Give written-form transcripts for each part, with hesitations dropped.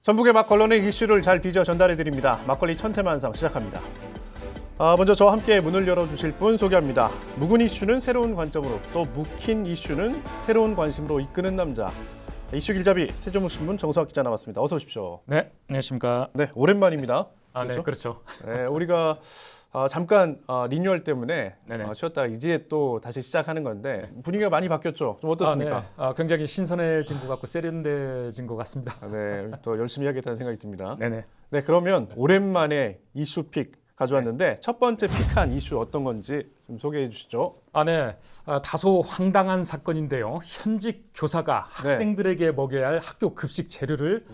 전북의 막 걸러낸 이슈를 잘 빚어 전달해드립니다. 막걸리 천태만상 시작합니다. 먼저 저와 함께 문을 열어주실 분 소개합니다. 묵은 이슈는 새로운 관점으로, 또 묵힌 이슈는 새로운 관심으로 이끄는 남자. 이슈 길잡이 세종신문 정서학 기자 나왔습니다. 어서 오십시오. 네, 안녕하십니까. 네, 오랜만입니다. 네, 그렇죠. 네, 우리가 잠깐 리뉴얼 때문에 쉬었다가 이제 또 다시 시작하는 건데 분위기가 많이 바뀌었죠. 좀 어떻습니까? 굉장히 신선해진 것 같고 세련돼진 것 같습니다. 네, 또 열심히 해야겠다는 생각이 듭니다. 네네. 네, 그러면 오랜만에 이슈픽 가져왔는데 첫 번째 픽한 이슈 어떤 건지 좀 소개해 주시죠. 다소 황당한 사건인데요. 현직 교사가 학생들에게 먹여야 할 학교 급식 재료를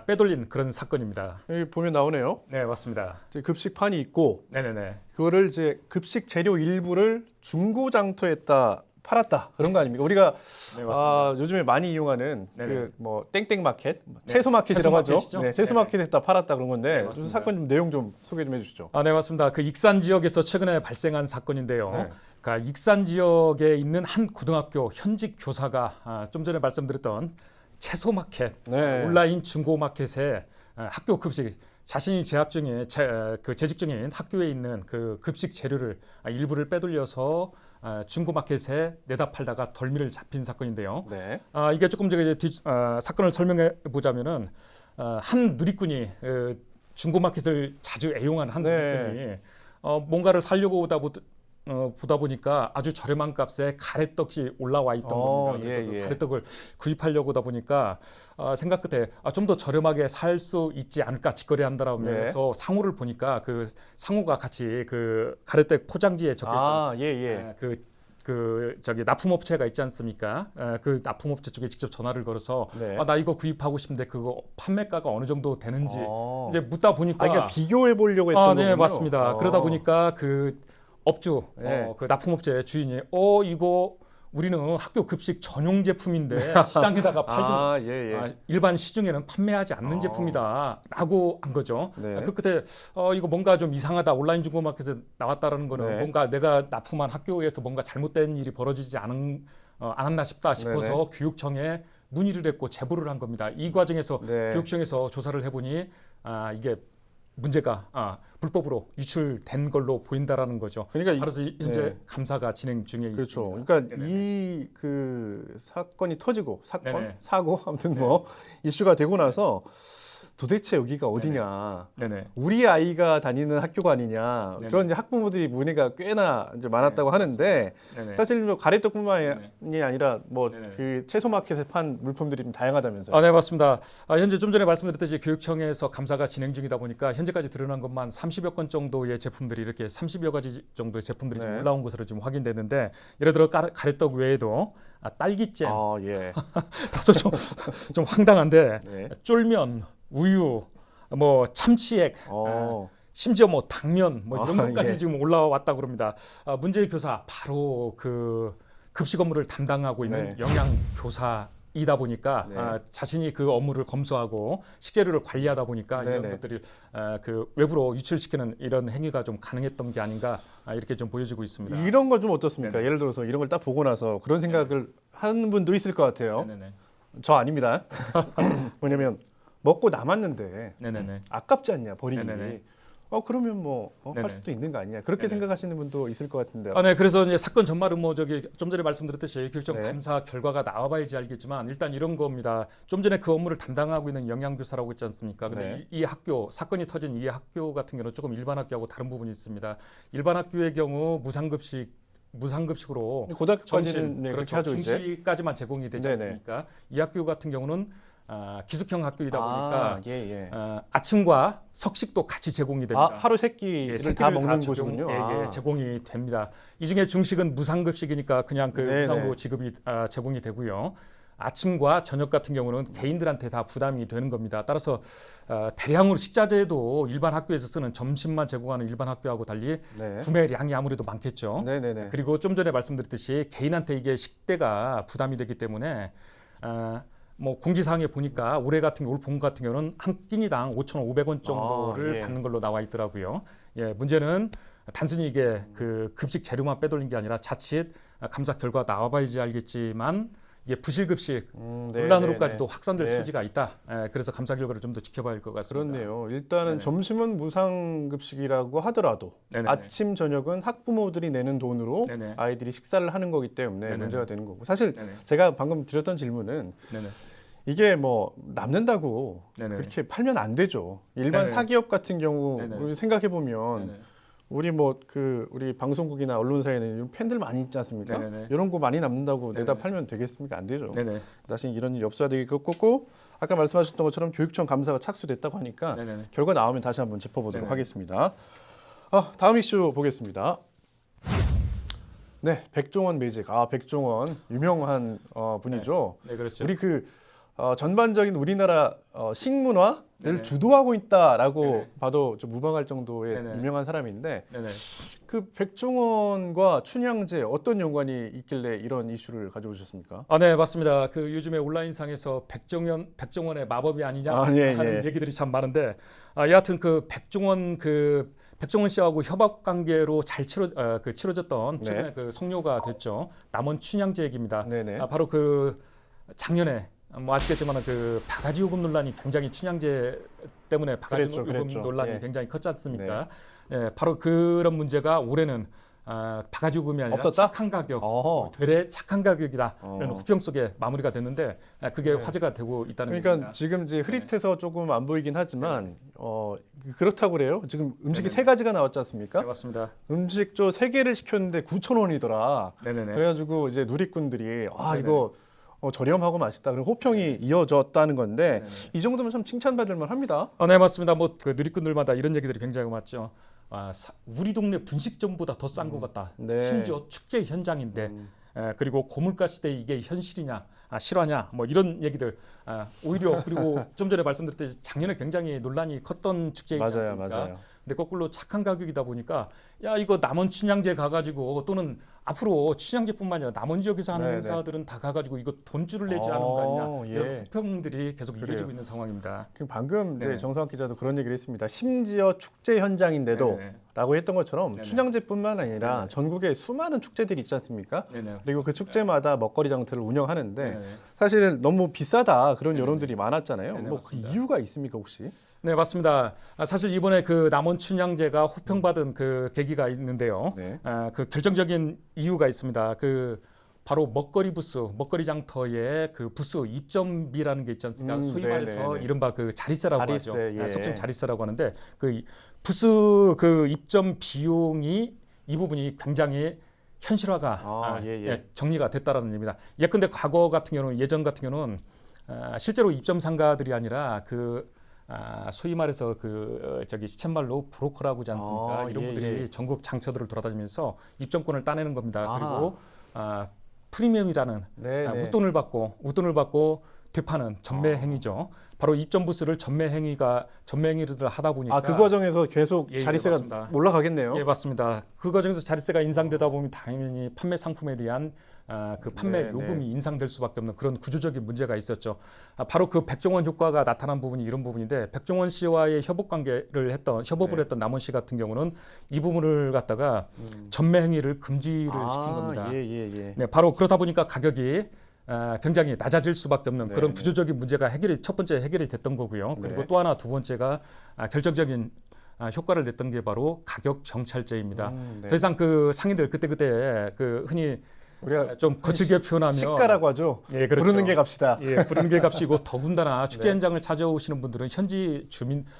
빼돌린 그런 사건입니다. 여기 보면 나오네요. 네, 맞습니다. 급식판이 있고, 네네네. 그거를 이제 급식 재료 일부를 중고장터에다 팔았다, 그런 거 아닙니까? 우리가 네, 맞습니다. 요즘에 많이 이용하는 그 뭐 땡땡 마켓, 네. 채소 마켓이라고 하죠. 채소 네, 채소 마켓에다 팔았다 그런 건데 네, 사건 좀 내용 좀 소개 좀 해주시죠. 네, 맞습니다. 그 익산 지역에서 최근에 발생한 사건인데요. 네. 그러니까 익산 지역에 있는 한 고등학교 현직 교사가 좀 전에 말씀드렸던 채소 마켓, 온라인 중고 마켓에 학교 급식 자신이 재직 중인 학교에 있는 그 급식 재료를 일부를 빼돌려서 중고 마켓에 내다 팔다가 덜미를 잡힌 사건인데요. 네. 이게 조금 전에 사건을 설명해 보자면은 한 누리꾼이 중고 마켓을 자주 애용한 한 누리꾼이 뭔가를 사려고 보다 보니까 아주 저렴한 값에 가래떡이 올라와 있던 겁니다. 그래서 그 가래떡을 구입하려고 하다 보니까 생각 끝에 좀 더 저렴하게 살 수 있지 않을까 직거래한다라면서 상호를 보니까 그 상호가 같이 그 가래떡 포장지에 적혀있던 저기 납품업체가 있지 않습니까? 그 납품업체 쪽에 직접 전화를 걸어서 나 이거 구입하고 싶은데 그거 판매가가 어느 정도 되는지 이제 묻다 보니까 그러니까 비교해 보려고 했던 거군요. 네, 맞습니다. 그러다 보니까 그 업주, 그 납품업체 주인이 이거 우리는 학교 급식 전용 제품인데 시장에다가 팔지 일반 시중에는 판매하지 않는 제품이다라고 한 거죠. 그 끝에 이거 뭔가 좀 이상하다. 온라인 중고마켓에 나왔다라는 거는 뭔가 내가 납품한 학교에서 뭔가 잘못된 일이 벌어지지 않았나 싶다 싶어서 교육청에 문의를 했고 제보를 한 겁니다. 이 과정에서 교육청에서 조사를 해보니 이게 문제가 불법으로 유출된 걸로 보인다라는 거죠. 그러니까 그래서 현재 감사가 진행 중에 있습니다. 그렇죠. 그러니까 이 그 사건이 터지고 사고 아무튼 뭐 이슈가 되고 나서 도대체 여기가 어디냐, 우리 아이가 다니는 학교가 아니냐, 그런 이제 학부모들이 문의가 꽤나 이제 많았다고 하는데 사실 뭐 가래떡뿐만이 아니라 뭐 그 채소 마켓에 판 물품들이 좀 다양하다면서요. 네, 맞습니다. 현재 좀 전에 말씀드렸듯이 교육청에서 감사가 진행 중이다 보니까 현재까지 드러난 것만 30여 건 정도의 제품들이 이렇게 30여 가지 정도의 제품들이 지금 올라온 것으로 지금 확인됐는데, 예를 들어 가래떡 외에도 딸기잼, 다소 좀 황당한데 쫄면, 우유, 뭐 참치액, 심지어 뭐 당면, 뭐 이런 것까지 지금 올라왔다고 그럽니다. 문제의 교사 바로 그 급식 업무를 담당하고 있는 영양 교사이다 보니까 자신이 그 업무를 검수하고 식재료를 관리하다 보니까 이런 것들이 그 외부로 유출시키는 이런 행위가 좀 가능했던 게 아닌가 이렇게 좀 보여지고 있습니다. 이런 거 좀 어떻습니까? 예를 들어서 이런 걸 딱 보고 나서 그런 생각을 하는 분도 있을 것 같아요. 저 아닙니다. 뭐냐면 먹고 남았는데 아깝지 않냐, 버리기. 그러면 뭐 할 수도 있는 거 아니냐, 그렇게 생각하시는 분도 있을 것 같은데요. 그래서 이제 사건 전말은 뭐 저기 좀 전에 말씀드렸듯이 교육청 감사 결과가 나와봐야지 알겠지만 일단 이런 겁니다. 좀 전에 그 업무를 담당하고 있는 영양교사라고 있지 않습니까? 근데 이 학교 사건이 터진 이 학교 같은 경우는 조금 일반 학교하고 다른 부분이 있습니다. 일반 학교의 경우 무상급식으로 고등학교까지는 그렇게 하죠. 중시까지만 제공이 되지 않습니까? 이 학교 같은 경우는 기숙형 학교이다 보니까 아침과 석식도 같이 제공이 됩니다. 하루 세끼를 다 먹는 곳이군요. 제공이 됩니다. 이 중에 중식은 무상급식이니까 그냥 그 무상으로 지급이 제공이 되고요. 아침과 저녁 같은 경우는 개인들한테 다 부담이 되는 겁니다. 따라서 대량으로 식자재도 일반 학교에서 쓰는 점심만 제공하는 일반 학교하고 달리 구매량이 아무래도 많겠죠. 그리고 좀 전에 말씀드렸듯이 개인한테 이게 식대가 부담이 되기 때문에 뭐 공지사항에 보니까 올 봄 같은 경우는 한 끼니당 5,500원 정도를 받는 걸로 나와 있더라고요. 문제는 단순히 이게 그 급식 재료만 빼돌린 게 아니라 자칫 감사 결과 나와봐야지 알겠지만 이게 부실급식 네, 논란으로까지도 확산될 네. 소지가 있다. 그래서 감사 결과를 좀 더 지켜봐야 할 것 같습니다. 그렇네요. 일단은 네네. 점심은 무상급식이라고 하더라도 네네. 아침 저녁은 학부모들이 내는 돈으로 네네. 아이들이 식사를 하는 거기 때문에 네네. 문제가 되는 거고 사실 네네. 제가 방금 드렸던 질문은 네네. 이게 뭐 남는다고 네네. 그렇게 팔면 안 되죠. 일반 네네. 사기업 같은 경우 네네. 우리 생각해 보면 네네. 우리 우리 방송국이나 언론사에는 이런 팬들 많이 있지 않습니까? 네네네. 이런 거 많이 남는다고 네네. 내다 팔면 되겠습니까? 안 되죠. 네네. 다시 이런 일이 없어야 되겠고 아까 말씀하셨던 것처럼 교육청 감사가 착수됐다고 하니까 네네네. 결과 나오면 다시 한번 짚어보도록 네네. 하겠습니다. 다음 이슈 보겠습니다. 네, 백종원 매직. 백종원 유명한 분이죠. 네, 그렇죠. 우리 전반적인 우리나라 식문화를 네네. 주도하고 있다라고 네네. 봐도 좀 무방할 정도의 네네. 유명한 사람인데 네네. 그 백종원과 춘향제 어떤 연관이 있길래 이런 이슈를 가져오셨습니까? 네, 맞습니다. 그 요즘에 온라인상에서 백종원의 마법이 아니냐 하는 얘기들이 참 많은데, 여하튼 백종원 씨하고 협업 관계로 잘 치러졌던 최근에 그 성료가 됐죠. 남원 춘향제 얘기입니다. 바로 작년에 아시겠지만 그 바가지 요금 논란이 굉장히 춘향제 때문에 바가지 요금 논란이 굉장히 컸지 않습니까? 바로 그런 문제가 올해는 바가지 요금이 아니라 없었다? 착한 가격, 되레 착한 가격이다 이런 후평 속에 마무리가 됐는데 그게 화제가 되고 있다는 그러니까 겁니다. 지금 이제 흐릿해서 조금 안 보이긴 하지만 그렇다고 그래요. 지금 음식이 세 가지가 나왔지 않습니까? 네, 맞습니다. 음식조 3개를 시켰는데 9,000원이더라. 네네네. 그래가지고 이제 누리꾼들이 이거 저렴하고 맛있다. 그리고 호평이 이어졌다는 건데 이 정도면 참 칭찬받을 만합니다. 네, 맞습니다. 그 누리꾼들마다 이런 얘기들이 굉장히 많죠. 우리 동네 분식점보다 더 싼 것 같다. 심지어 축제 현장인데 그리고 고물가 시대에 이게 현실이냐 실화냐 뭐 이런 얘기들 오히려 그리고 좀 전에 말씀드렸듯이 작년에 굉장히 논란이 컸던 축제이지 않습니까? 맞아요. 근데 거꾸로 착한 가격이다 보니까 이거 남원 춘향제 가가지고 또는 앞으로 춘향제뿐만 아니라 남원 지역에서 하는 행사들은 다 가가지고 이거 돈줄을 내지 않은 거 아니냐 이런 호평들이 계속 이어지고 있는 상황입니다. 방금 이제 정상학 기자도 그런 얘기를 했습니다. 심지어 축제 현장인데도 라고 했던 것처럼 춘향제뿐만 아니라 전국에 수많은 축제들이 있지 않습니까? 그리고 그 축제마다 먹거리 장터를 운영하는데 사실은 너무 비싸다 그런 여론들이 많았잖아요. 뭐 그 이유가 있습니까 혹시? 네, 맞습니다. 사실 이번에 그 남원 춘향제가 호평받은 그 계기가 있는데요. 그 결정적인 이유가 있습니다. 바로 먹거리 장터의 그 부스 입점비라는 게 있지 않습니까? 소위 말해서 이른바 그 자릿세라고 하죠. 속칭 자릿세라고 하는데 그 부스 그 입점 비용이 이 부분이 굉장히 현실화가 정리가 됐다라는 얘기입니다. 예컨대 예전 같은 경우는 실제로 입점 상가들이 아니라 소위 말해서 시쳇말로 브로커라고 하지 않습니까? 이런 분들이 전국 장터들을 돌아다니면서 입점권을 따내는 겁니다. 그리고 프리미엄이라는 웃돈을 받고 되파는 전매 행위죠. 바로 입점 부스를 전매 행위를 하다 보니까 그 과정에서 계속 자릿세가 올라가겠네요. 예, 맞습니다. 그 과정에서 자릿세가 인상되다 보면 당연히 판매 상품에 대한 판매 요금이 인상될 수밖에 없는 그런 구조적인 문제가 있었죠. 바로 그 백종원 효과가 나타난 부분이 이런 부분인데 백종원 씨와의 협업을 했던 남원 씨 같은 경우는 이 부분을 갖다가 전매 행위를 금지를 시킨 겁니다. 바로 그러다 보니까 가격이 굉장히 낮아질 수밖에 없는 그런 구조적인 문제가 첫 번째 해결이 됐던 거고요. 그리고 또 하나 두 번째가 결정적인 효과를 냈던 게 바로 가격 정찰제입니다. 더 이상 그 상인들 그때 흔히 우리가 좀 거칠게 표현하면 시가라고 하죠. 그렇죠. 부르는 게 값이다. 부르는 게 값이고 더군다나 축제 현장을 찾아오시는 분들은 현지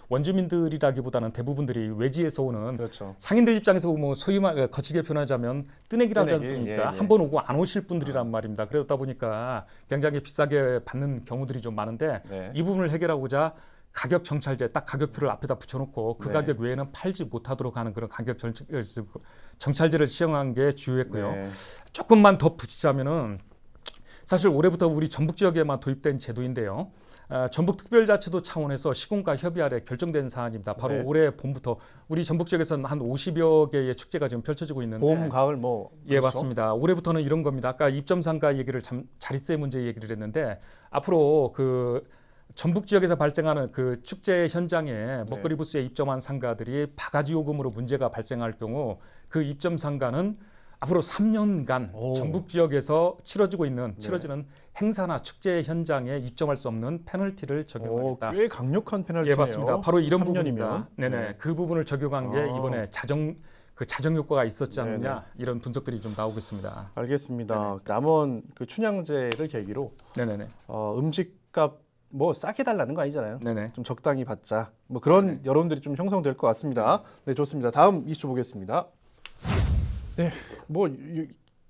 원주민들이라기보다는 대부분들이 외지에서 오는 상인들 입장에서 보면 소위 말 거칠게 표현하자면 뜨내기라지 않습니까? 한 번 오고 안 오실 분들이란 말입니다. 그러다 보니까 굉장히 비싸게 받는 경우들이 좀 많은데 이 부분을 해결하고자 가격 정찰제 딱 가격표를 앞에다 붙여놓고 그 가격 외에는 팔지 못하도록 하는 그런 가격 정찰제를 시행한 게 주요했고요. 조금만 더 붙이자면은 사실 올해부터 우리 전북 지역에만 도입된 제도인데요. 전북특별자치도 차원에서 시군과 협의 아래 결정된 사안입니다. 바로 올해 봄부터 우리 전북 지역에서는 한 50여 개의 축제가 지금 펼쳐지고 있는데 봄, 가을 예, 맞습니다. 올해부터는 이런 겁니다. 아까 입점상가 얘기를 자릿세 문제 얘기를 했는데 앞으로 전북 지역에서 발생하는 그 축제 현장에 먹거리 부스에 입점한 상가들이 바가지 요금으로 문제가 발생할 경우 그 입점 상가는 앞으로 3년간 오. 전북 지역에서 치러지는 행사나 축제 현장에 입점할 수 없는 페널티를 적용하겠다. 꽤 강력한 페널티네요. 예, 맞습니다. 바로 이런 3년이면. 부분입니다. 네네. 그 부분을 적용한 게 이번에 자정 효과가 있었지 않느냐 네네. 이런 분석들이 좀 나오고 있습니다. 알겠습니다. 남원 그 춘향제를 계기로 네네네. 음식값 뭐 싸게 달라는 거 아니잖아요. 네네. 좀 적당히 받자. 뭐 그런 네네. 여론들이 좀 형성될 것 같습니다. 네, 좋습니다. 다음 이슈 보겠습니다. 네, 뭐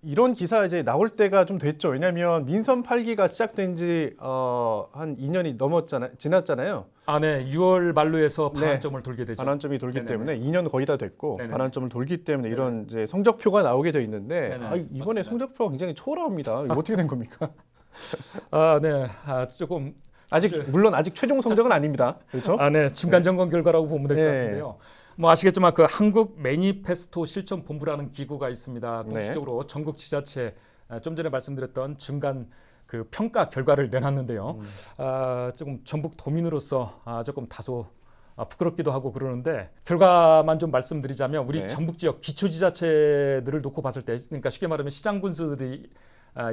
이런 기사 이제 나올 때가 좀 됐죠. 왜냐하면 민선 8기가 시작된 지 한 2년이 지났잖아요. 아, 네. 6월 말로 해서 네. 반환점을 돌게 되죠. 반환점이 돌기 네네네. 때문에 2년 거의 다 됐고 네네. 반환점을 돌기 때문에 이런 이제 성적표가 나오게 돼 있는데 네네. 이번에 맞습니다. 성적표가 굉장히 초라합니다. 이거 어떻게 된 겁니까? 아, 네. 조금 물론 아직 최종 성적은 아닙니다. 그렇죠? 아, 네. 중간 점검 결과라고 보면 될 것 네. 같은데요. 뭐 아시겠지만 그 한국 매니페스토 실천 본부라는 기구가 있습니다. 네. 공식적으로 전국 지자체 좀 전에 말씀드렸던 중간 그 평가 결과를 내놨는데요. 조금 전북 도민으로서 조금 다소 부끄럽기도 하고 그러는데 결과만 좀 말씀드리자면 우리 네. 전북 지역 기초지자체들을 놓고 봤을 때 그러니까 쉽게 말하면 시장 군수들이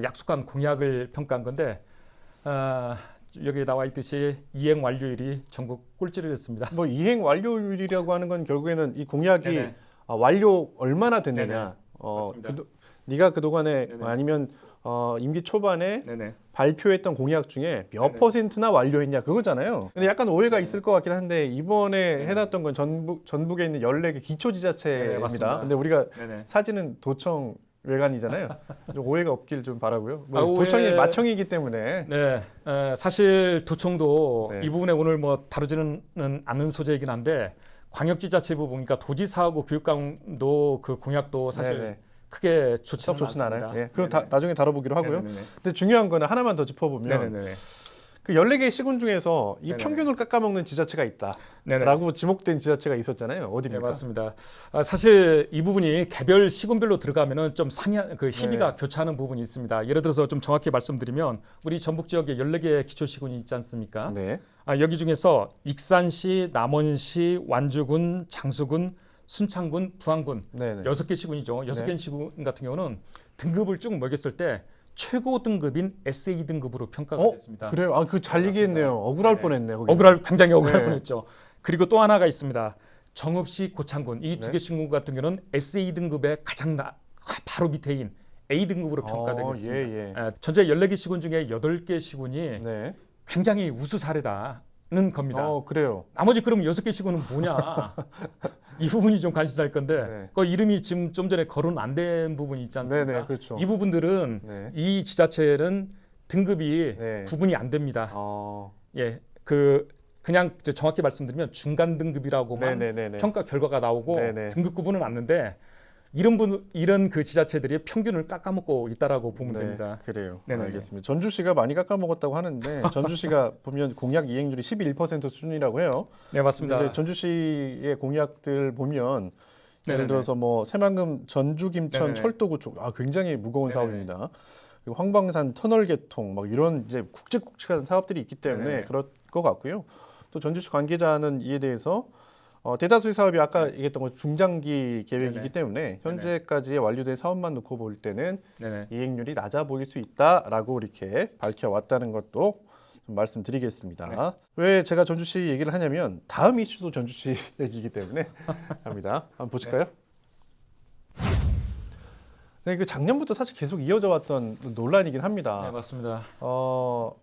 약속한 공약을 평가한 건데 여기 나와 있듯이 이행 완료율이 전국 꼴찌를 했습니다. 뭐 이행 완료율이라고 하는 건 결국에는 이 공약이 네네. 완료 얼마나 됐느냐. 네네. 맞습니다. 네가 그동안에 네네. 아니면 임기 초반에 네네. 발표했던 공약 중에 몇 네네. 퍼센트나 완료했냐 그거잖아요. 근데 약간 오해가 있을 것 같긴 한데 이번에 네네. 해놨던 건 전북에 있는 14개 네네, 기초지자체입니다. 맞습니다. 근데 우리가 네네. 사진은 도청 외관이잖아요. 좀 오해가 없길 좀 바라고요. 뭐 오해- 도청이 마청이기 때문에 네, 사실 도청도 네. 이 부분에 오늘 뭐 다루지는 않는 소재이긴 한데 광역지자체부 보니까 도지사하고 교육감도 그 공약도 사실 네네. 크게 좋지는 좋진 않습니다. 않아요. 예, 그럼 나중에 다뤄보기로 하고요. 네네네. 근데 중요한 거는 하나만 더 짚어보면 네네네. 그 14개 시군 중에서 이 네네. 평균을 깎아먹는 지자체가 네네. 있다라고 지목된 지자체가 있었잖아요. 네, 어디입니까? 맞습니다. 사실 이 부분이 개별 시군별로 들어가면은 좀 그 희비가 네. 교차하는 부분이 있습니다. 예를 들어서 좀 정확히 말씀드리면 우리 전북 지역에 14개 기초 시군이 있지 않습니까? 네. 여기 중에서 익산시, 남원시, 완주군, 장수군, 순창군, 부안군 네네. 6개 시군이죠. 6개 네. 시군 같은 경우는 등급을 쭉 매겼을 때 최고 등급인 SA 등급으로 평가가 됐습니다. 그래요? 그 잘 네, 얘기했네요. 맞습니다. 억울할 네. 뻔했네. 거기. 굉장히 억울할 네. 뻔했죠. 그리고 또 하나가 있습니다. 정읍시, 고창군 이 두 네. 개 시군 같은 경우는 SA 등급의 가장 바로 밑에인 A 등급으로 평가되겠습니다. 예. 전체 14개 시군 중에 8개 시군이 네. 굉장히 우수 사례다는 겁니다. 그래요. 나머지 그럼 6개 시군은 뭐냐? 이 부분이 좀 관심사일 건데 네. 그 이름이 지금 좀 전에 거론 안 된 부분이 있지 않습니까? 네네, 그렇죠. 이 부분들은 네. 이 지자체는 등급이 네. 구분이 안 됩니다. 예, 그냥 이제 정확히 말씀드리면 중간 등급이라고만 네네네네. 평가 결과가 나오고 네네. 등급 구분은 않는데 이런 그 지자체들이 평균을 깎아먹고 있다라고 보면 됩니다. 그래요. 네네네. 알겠습니다. 전주시가 많이 깎아먹었다고 하는데 전주시가 보면 공약 이행률이 11% 수준이라고 해요. 네, 맞습니다. 근데 전주시의 공약들 보면 예를 네네네. 들어서 뭐 새만금 전주김천 네네네. 철도 구축 굉장히 무거운 네네네. 사업입니다. 그리고 황방산 터널 개통 막 이런 이제 굵직굵직한 사업들이 있기 때문에 네네네. 그럴 것 같고요. 또 전주시 관계자는 이에 대해서 대다수의 사업이 아까 얘기했던 것 중장기 계획이기 네네. 때문에 현재까지의 완료된 사업만 놓고 볼 때는 네네. 이행률이 낮아 보일 수 있다라고 이렇게 밝혀왔다는 것도 좀 말씀드리겠습니다. 네. 왜 제가 전주시 얘기를 하냐면 다음 이슈도 전주시 얘기이기 때문에 합니다. 한번 보실까요? 네, 그 작년부터 사실 계속 이어져 왔던 논란이긴 합니다. 네, 맞습니다.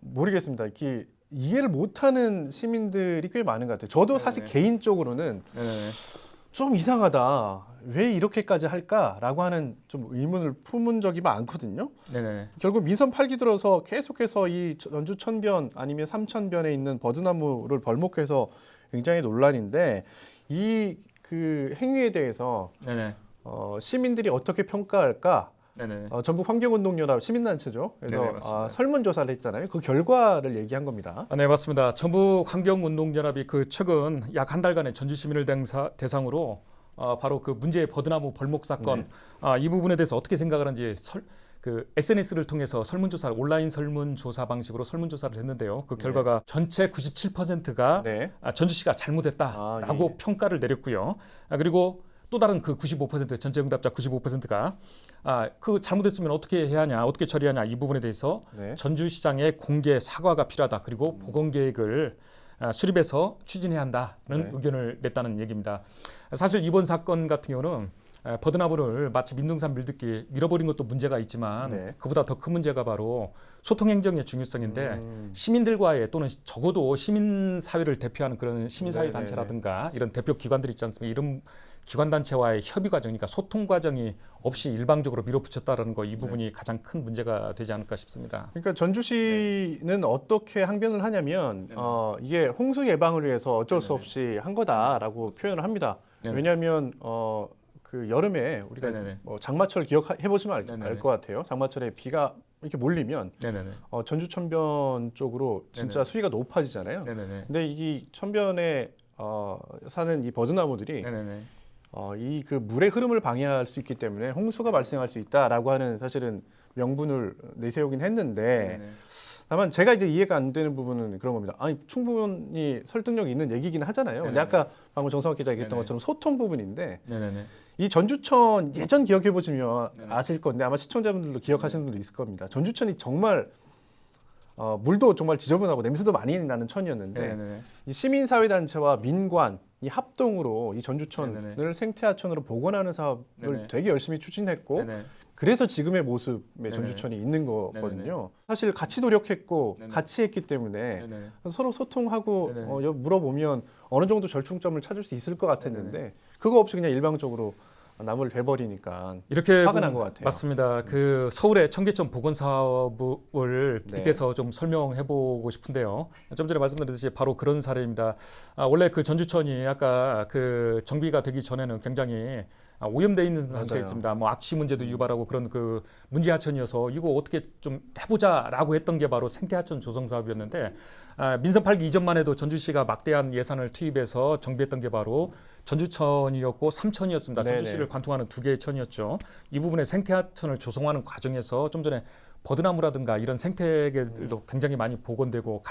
모르겠습니다. 이렇게 이해를 못하는 시민들이 꽤 많은 것 같아요. 저도 사실 네네. 개인적으로는 네네. 좀 이상하다. 왜 이렇게까지 할까라고 하는 좀 의문을 품은 적이 많거든요. 네네. 결국 민선 8기 들어서 계속해서 이 전주 천변 아니면 삼천변에 있는 버드나무를 벌목해서 굉장히 논란인데 이 그 행위에 대해서 네네. 시민들이 어떻게 평가할까? 네네. 전북 환경운동연합 시민단체죠. 그래서 네네, 맞습니다. 설문조사를 했잖아요. 그 결과를 얘기한 겁니다. 네, 맞습니다. 전북 환경운동연합이 그 최근 약 한 달간의 전주 시민을 대상으로 바로 그 문제의 버드나무 벌목 사건 이 부분에 대해서 어떻게 생각을 하는지 SNS를 통해서 온라인 설문조사 방식으로 설문조사를 했는데요. 그 결과가 전체 97%가 네. 전주시가 잘못했다라고 예. 평가를 내렸고요. 그리고 또 다른 그 95% 전체 응답자 95%가 그 잘못했으면 어떻게 해야 하냐, 어떻게 처리하냐 이 부분에 대해서 네. 전주시장의 공개 사과가 필요하다. 그리고 보건 계획을 수립해서 추진해야 한다는 네. 의견을 냈다는 얘기입니다. 사실 이번 사건 같은 경우는 버드나무를 마치 민둥산 밀듣기 밀어버린 것도 문제가 있지만 네. 그보다 더 큰 문제가 바로 소통행정의 중요성인데 시민들과의 또는 적어도 시민사회를 대표하는 그런 시민사회 네네네. 단체라든가 이런 대표 기관들이 있지 않습니까? 이런 기관단체와의 협의 과정이니까 소통 과정이 없이 일방적으로 밀어붙였다는 거 이 부분이 가장 큰 문제가 되지 않을까 싶습니다. 그러니까 전주시는 어떻게 항변을 하냐면 이게 홍수 예방을 위해서 어쩔 수 없이 한 거다라고 표현을 합니다. 네네. 왜냐하면 그 여름에 우리가 장마철 기억해 보시면 알 것 같아요. 장마철에 비가 이렇게 몰리면 전주 천변 쪽으로 진짜 수위가 높아지잖아요. 근데 이 천변에 사는 이 버드나무들이 이 그 물의 흐름을 방해할 수 있기 때문에 홍수가 발생할 수 있다라고 하는 사실은 명분을 내세우긴 했는데 다만 제가 이제 이해가 안 되는 부분은 그런 겁니다. 아니 충분히 설득력 있는 얘기긴 하잖아요. 근데 아까 방금 정성학 기자 얘기했던 것처럼 소통 부분인데 이 전주천 예전 기억해 보시면 아실 건데 아마 시청자분들도 기억하시는 분도 있을 겁니다. 전주천이 정말 물도 정말 지저분하고 냄새도 많이 나는 천이었는데 이 시민사회단체와 민관 이 합동으로 이 전주천을 생태하천으로 복원하는 사업을 되게 열심히 추진했고 그래서 지금의 모습의 전주천이 있는 거거든요. 사실 같이 노력했고 같이 했기 때문에 서로 소통하고 물어보면 어느 정도 절충점을 찾을 수 있을 것 같았는데 그거 없이 그냥 일방적으로 나무를 베버리니까 이렇게 화가 난 것 같아요. 맞습니다. 그 서울의 청계천 복원 사업을 빗대서 좀 설명해보고 싶은데요. 좀 전에 말씀드렸듯이 바로 그런 사례입니다. 원래 그 전주천이 아까 그 정비가 되기 전에는 굉장히 오염돼 있는 상태였습니다. 뭐 악취 문제도 유발하고 그런 그 문제 하천이어서 이거 어떻게 좀 해보자라고 했던 게 바로 생태하천 조성 사업이었는데 민선 8기 이전만 해도 전주시가 막대한 예산을 투입해서 정비했던 게 바로 전주천이었고 삼천이었습니다. 전주시를 관통하는 두 개의 천이었죠. 이 부분에 생태하천을 조성하는 과정에서 좀 전에 버드나무라든가 이런 생태계들도 굉장히 많이 복원되고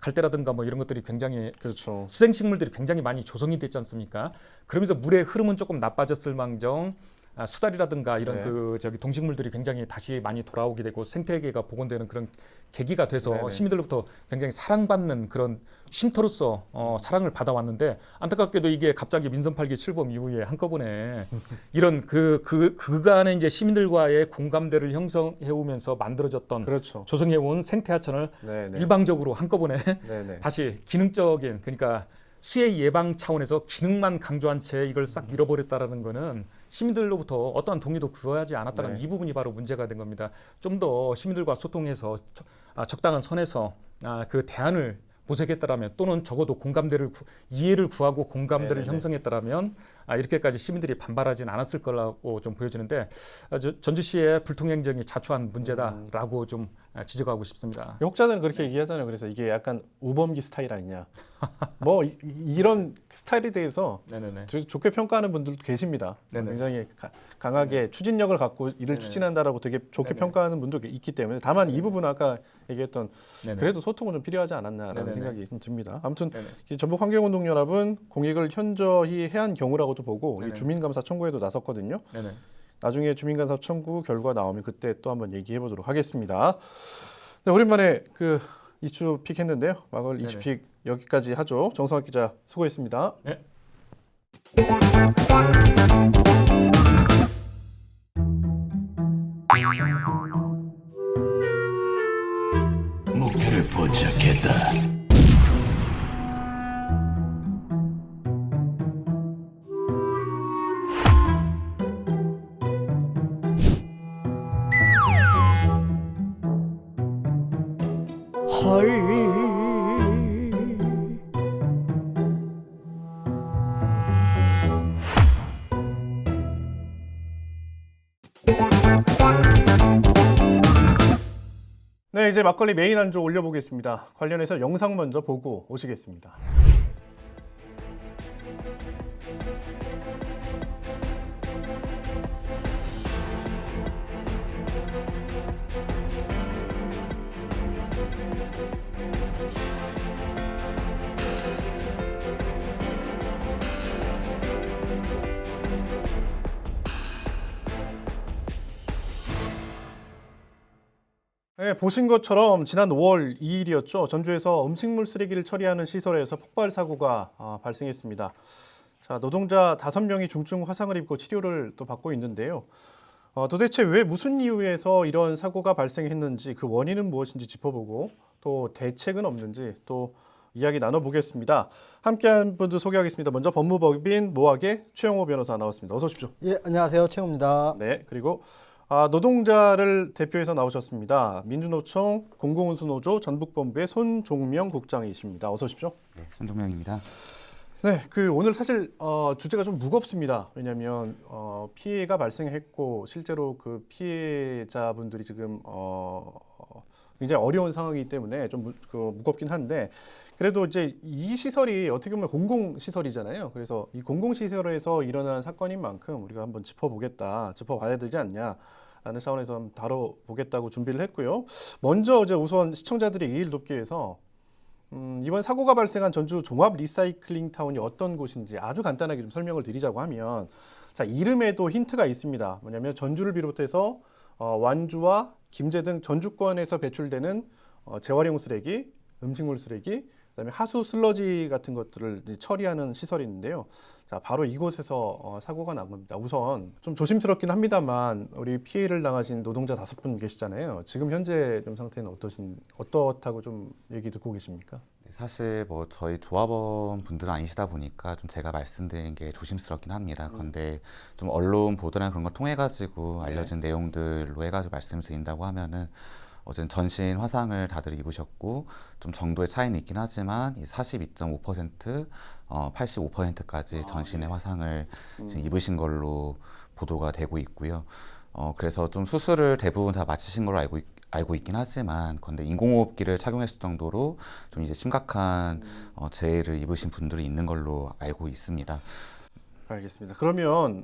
갈대라든가 뭐 이런 것들이 굉장히 그렇죠. 수생식물들이 굉장히 많이 조성이 됐지 않습니까? 그러면서 물의 흐름은 조금 나빠졌을 망정 수달이라든가 이런 동식물들이 굉장히 다시 많이 돌아오게 되고 생태계가 복원되는 그런 계기가 돼서 시민들로부터 굉장히 사랑받는 그런 쉼터로서 사랑을 받아왔는데 안타깝게도 이게 갑자기 민선 8기 출범 이후에 한꺼번에 이런 그간의 이제 시민들과의 공감대를 형성해오면서 만들어졌던 조성해온 생태하천을 일방적으로 한꺼번에 다시 기능적인 그러니까 수해 예방 차원에서 기능만 강조한 채 이걸 싹 밀어버렸다라는 거는 시민들로부터 어떠한 동의도 구하지 않았다는 이 부분이 바로 문제가 된 겁니다. 좀 더 시민들과 소통해서 적당한 선에서 그 대안을 모색했다라면 또는 적어도 이해를 구하고 공감대를 형성했다라면 이렇게까지 시민들이 반발하지는 않았을 거라고 좀 보여지는데 전주시의 불통행정이 자초한 문제다라고 좀 지적하고 싶습니다. 혹자는 그렇게 얘기하잖아요. 그래서 이게 약간 우범기 스타일 아니냐. 뭐 이런 스타일에 대해서 좋게 평가하는 분들도 계십니다. 굉장히 강하게 추진력을 갖고 일을 추진한다라고 되게 좋게 평가하는 분도 있기 때문에 다만 이 부분 아까 얘기했던 그래도 소통은 좀 필요하지 않았나라는 생각이 좀 듭니다. 아무튼 전북환경운동연합은 공익을 현저히 해한 경우라고도 보고 이 주민감사 청구에도 나섰거든요. 나중에 주민감사 청구 결과 나오면 그때 또 한번 얘기해 보도록 하겠습니다. 네, 오랜만에 그 이슈 픽 했는데요. 마걸 이슈 픽 여기까지 하죠. 정성학 기자 수고했습니다. 목표를 포착했다. 네, 이제 막걸리 메인 안주 올려보겠습니다. 관련해서 영상 먼저 보고 오시겠습니다. 네, 보신 것처럼 지난 5월 2일이었죠. 전주에서 음식물 쓰레기를 처리하는 시설에서 폭발 사고가 발생했습니다. 자, 노동자 5명이 중증 화상을 입고 치료를 또 받고 있는데요. 도대체 왜 무슨 이유에서 이런 사고가 발생했는지 그 원인은 무엇인지 짚어보고 또 대책은 없는지 또 이야기 나눠보겠습니다. 함께한 분들 소개하겠습니다. 먼저 법무법인 모학의 최영호 변호사 나왔습니다. 어서 오십시오. 예, 안녕하세요. 최영호입니다. 네, 그리고 노동자를 대표해서 나오셨습니다. 민주노총 공공운수노조 전북본부의 손종명 국장이십니다. 어서 오십시오. 네, 손종명입니다. 네, 오늘 사실 주제가 좀 무겁습니다. 왜냐하면 피해가 발생했고 실제로 그 피해자분들이 지금 굉장히 어려운 상황이기 때문에 좀 무겁긴 한데 그래도 이제 이 시설이 어떻게 보면 공공시설이잖아요. 그래서 이 공공시설에서 일어난 사건인 만큼 우리가 한번 짚어봐야 되지 않냐라는 차원에서 한번 다뤄보겠다고 준비를 했고요. 먼저 이제 우선 시청자들의 이해를 돕기 위해서 이번 사고가 발생한 전주 종합 리사이클링 타운이 어떤 곳인지 아주 간단하게 좀 설명을 드리자고 하면 자, 이름에도 힌트가 있습니다. 뭐냐면 전주를 비롯해서 완주와 김제 등 전주권에서 배출되는 재활용 쓰레기, 음식물 쓰레기, 그다음에 하수 슬러지 같은 것들을 처리하는 시설이 있는데요. 자, 바로 이곳에서 사고가 난 겁니다. 우선 좀 조심스럽긴 합니다만 우리 피해를 당하신 노동자 5분 계시잖아요. 지금 현재 좀 상태는 어떻다고 좀 얘기 듣고 계십니까? 사실 뭐 저희 조합원 분들은 아니시다 보니까 좀 제가 말씀드리는 게 조심스럽긴 합니다. 그런데 좀 언론 보도나 그런 걸 통해 가지고 알려진 내용들로 해가지고 말씀드린다고 하면은 어쨌든 전신 화상을 다들 입으셨고 좀 정도의 차이는 있긴 하지만 42.5%, 85%까지 전신의 화상을 지금 입으신 걸로 보도가 되고 있고요. 그래서 좀 수술을 대부분 다 마치신 걸로 알고 있긴 하지만 근데 인공호흡기를 착용했을 정도로 좀 이제 심각한 재해를 입으신 분들이 있는 걸로 알고 있습니다. 알겠습니다. 그러면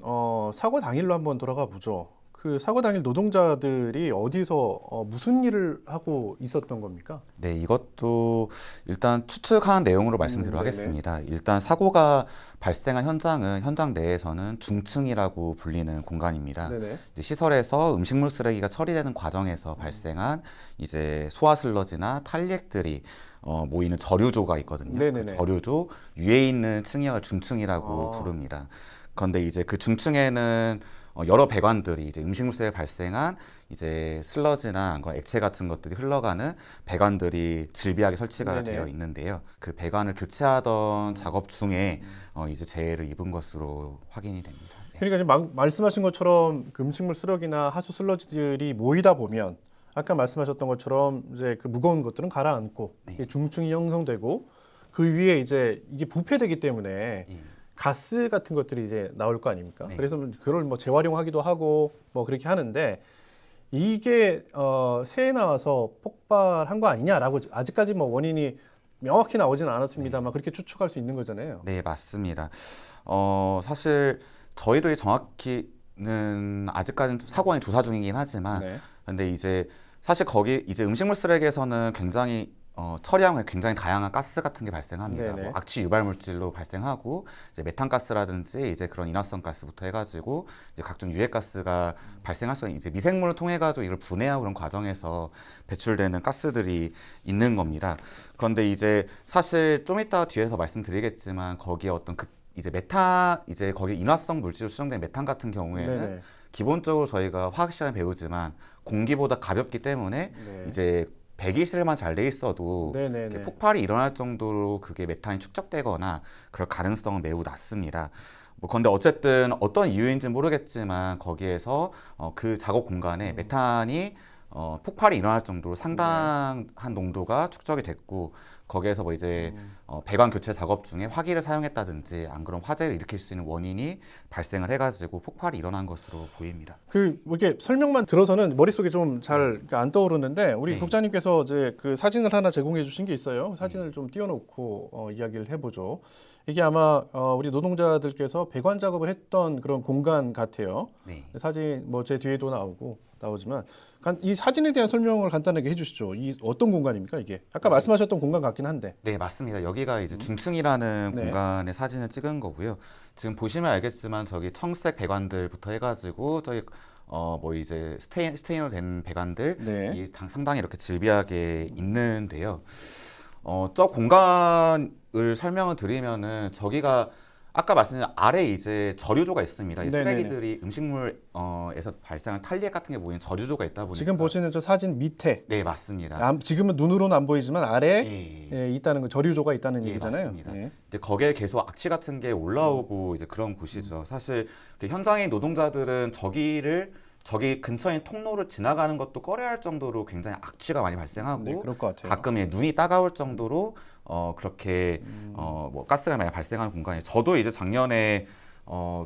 사고 당일로 한번 돌아가 보죠. 그 사고 당일 노동자들이 어디서 무슨 일을 하고 있었던 겁니까? 네, 이것도 일단 추측하는 내용으로 말씀드리도록 하겠습니다. 일단 사고가 발생한 현장은 현장 내에서는 중층이라고 불리는 공간입니다. 이제 시설에서 음식물 쓰레기가 처리되는 과정에서 발생한 이제 소화 슬러지나 탈리액들이 모이는 저류조가 있거든요. 그 저류조 위에 있는 층이 중층이라고 부릅니다. 그런데 이제 그 중층에는 여러 배관들이 이제 음식물 쓰레기가 발생한 이제 슬러지나 액체 같은 것들이 흘러가는 배관들이 즐비하게 설치가 되어 있는데요. 그 배관을 교체하던 작업 중에 이제 재해를 입은 것으로 확인이 됩니다. 네. 그러니까 지금 말씀하신 것처럼 그 음식물 쓰레기나 하수 슬러지들이 모이다 보면 아까 말씀하셨던 것처럼 이제 그 무거운 것들은 가라앉고 중층이 형성되고 그 위에 이제 이게 부패되기 때문에 가스 같은 것들이 이제 나올 거 아닙니까? 그래서 그걸 뭐 재활용하기도 하고 뭐 그렇게 하는데 이게 새에 나와서 폭발한 거 아니냐라고 아직까지 뭐 원인이 명확히 나오지는 않았습니다만 그렇게 추측할 수 있는 거잖아요. 네, 맞습니다. 사실 저희도 정확히는 아직까지는 사고원이 조사 중이긴 하지만 근데 이제 사실 거기 이제 음식물 쓰레기에서는 굉장히 처리하면 굉장히 다양한 가스 같은 게 발생합니다. 뭐 악취 유발 물질로 발생하고 이제 메탄가스라든지 이제 그런 인화성 가스부터 해가지고 이제 각종 유해 가스가 발생할 수 있는 이제 미생물을 통해 가지고 이걸 분해하고 그런 과정에서 배출되는 가스들이 있는 겁니다. 그런데 이제 사실 좀 이따 뒤에서 말씀드리겠지만 거기에 어떤 이제 이제 거기 인화성 물질로 수정된 메탄 같은 경우에는 기본적으로 저희가 화학 시간에 배우지만 공기보다 가볍기 때문에 이제 배기실만 잘 돼 있어도 폭발이 일어날 정도로 그게 메탄이 축적되거나 그럴 가능성은 매우 낮습니다. 뭐 그런데 어쨌든 어떤 이유인지는 모르겠지만 거기에서 그 작업 공간에 메탄이 폭발이 일어날 정도로 상당한 농도가 축적이 됐고 거기에서 뭐 이제 배관 교체 작업 중에 화기를 사용했다든지 안 그런 화재를 일으킬 수 있는 원인이 발생을 해가지고 폭발이 일어난 것으로 보입니다. 뭐 이게 설명만 들어서는 머릿속에 좀 잘 안 떠오르는데 우리 국장님께서 이제 그 사진을 하나 제공해 주신 게 있어요. 사진을 좀 띄워놓고 이야기를 해보죠. 이게 아마 우리 노동자들께서 배관 작업을 했던 그런 공간 같아요. 사진 뭐 제 뒤에도 나오지만 이 사진에 대한 설명을 간단하게 해주시죠. 이 어떤 공간입니까 이게? 아까 말씀하셨던 공간 같긴 한데. 네, 맞습니다. 여기가 이제 중층이라는 공간의 사진을 찍은 거고요. 지금 보시면 알겠지만 저기 청색 배관들부터 해가지고 저희 뭐 이제 스테인으로 된 배관들 네. 이 상당히 이렇게 질비하게 있는데요. 저 공간을 설명을 드리면은 저기가 아까 말씀드린 아래 이제 저류조가 있습니다. 이 네네네. 쓰레기들이 음식물에서 발생한 탈리액 같은 게 보이는 저류조가 있다 보니까 지금 보시는 저 사진 밑에 네 맞습니다. 지금은 눈으로는 안 보이지만 아래 예. 있다는 거 저류조가 있다는 예, 얘기잖아요. 맞습니다. 예. 이제 거기에 계속 악취 같은 게 올라오고 이제 그런 곳이죠. 사실 그 현장의 노동자들은 저기 근처인 통로를 지나가는 것도 꺼려할 정도로 굉장히 악취가 많이 발생하고 네, 그럴 것 같아요. 가끔 눈이 따가울 정도로 그렇게 뭐 가스가 많이 발생하는 공간이. 저도 이제 작년에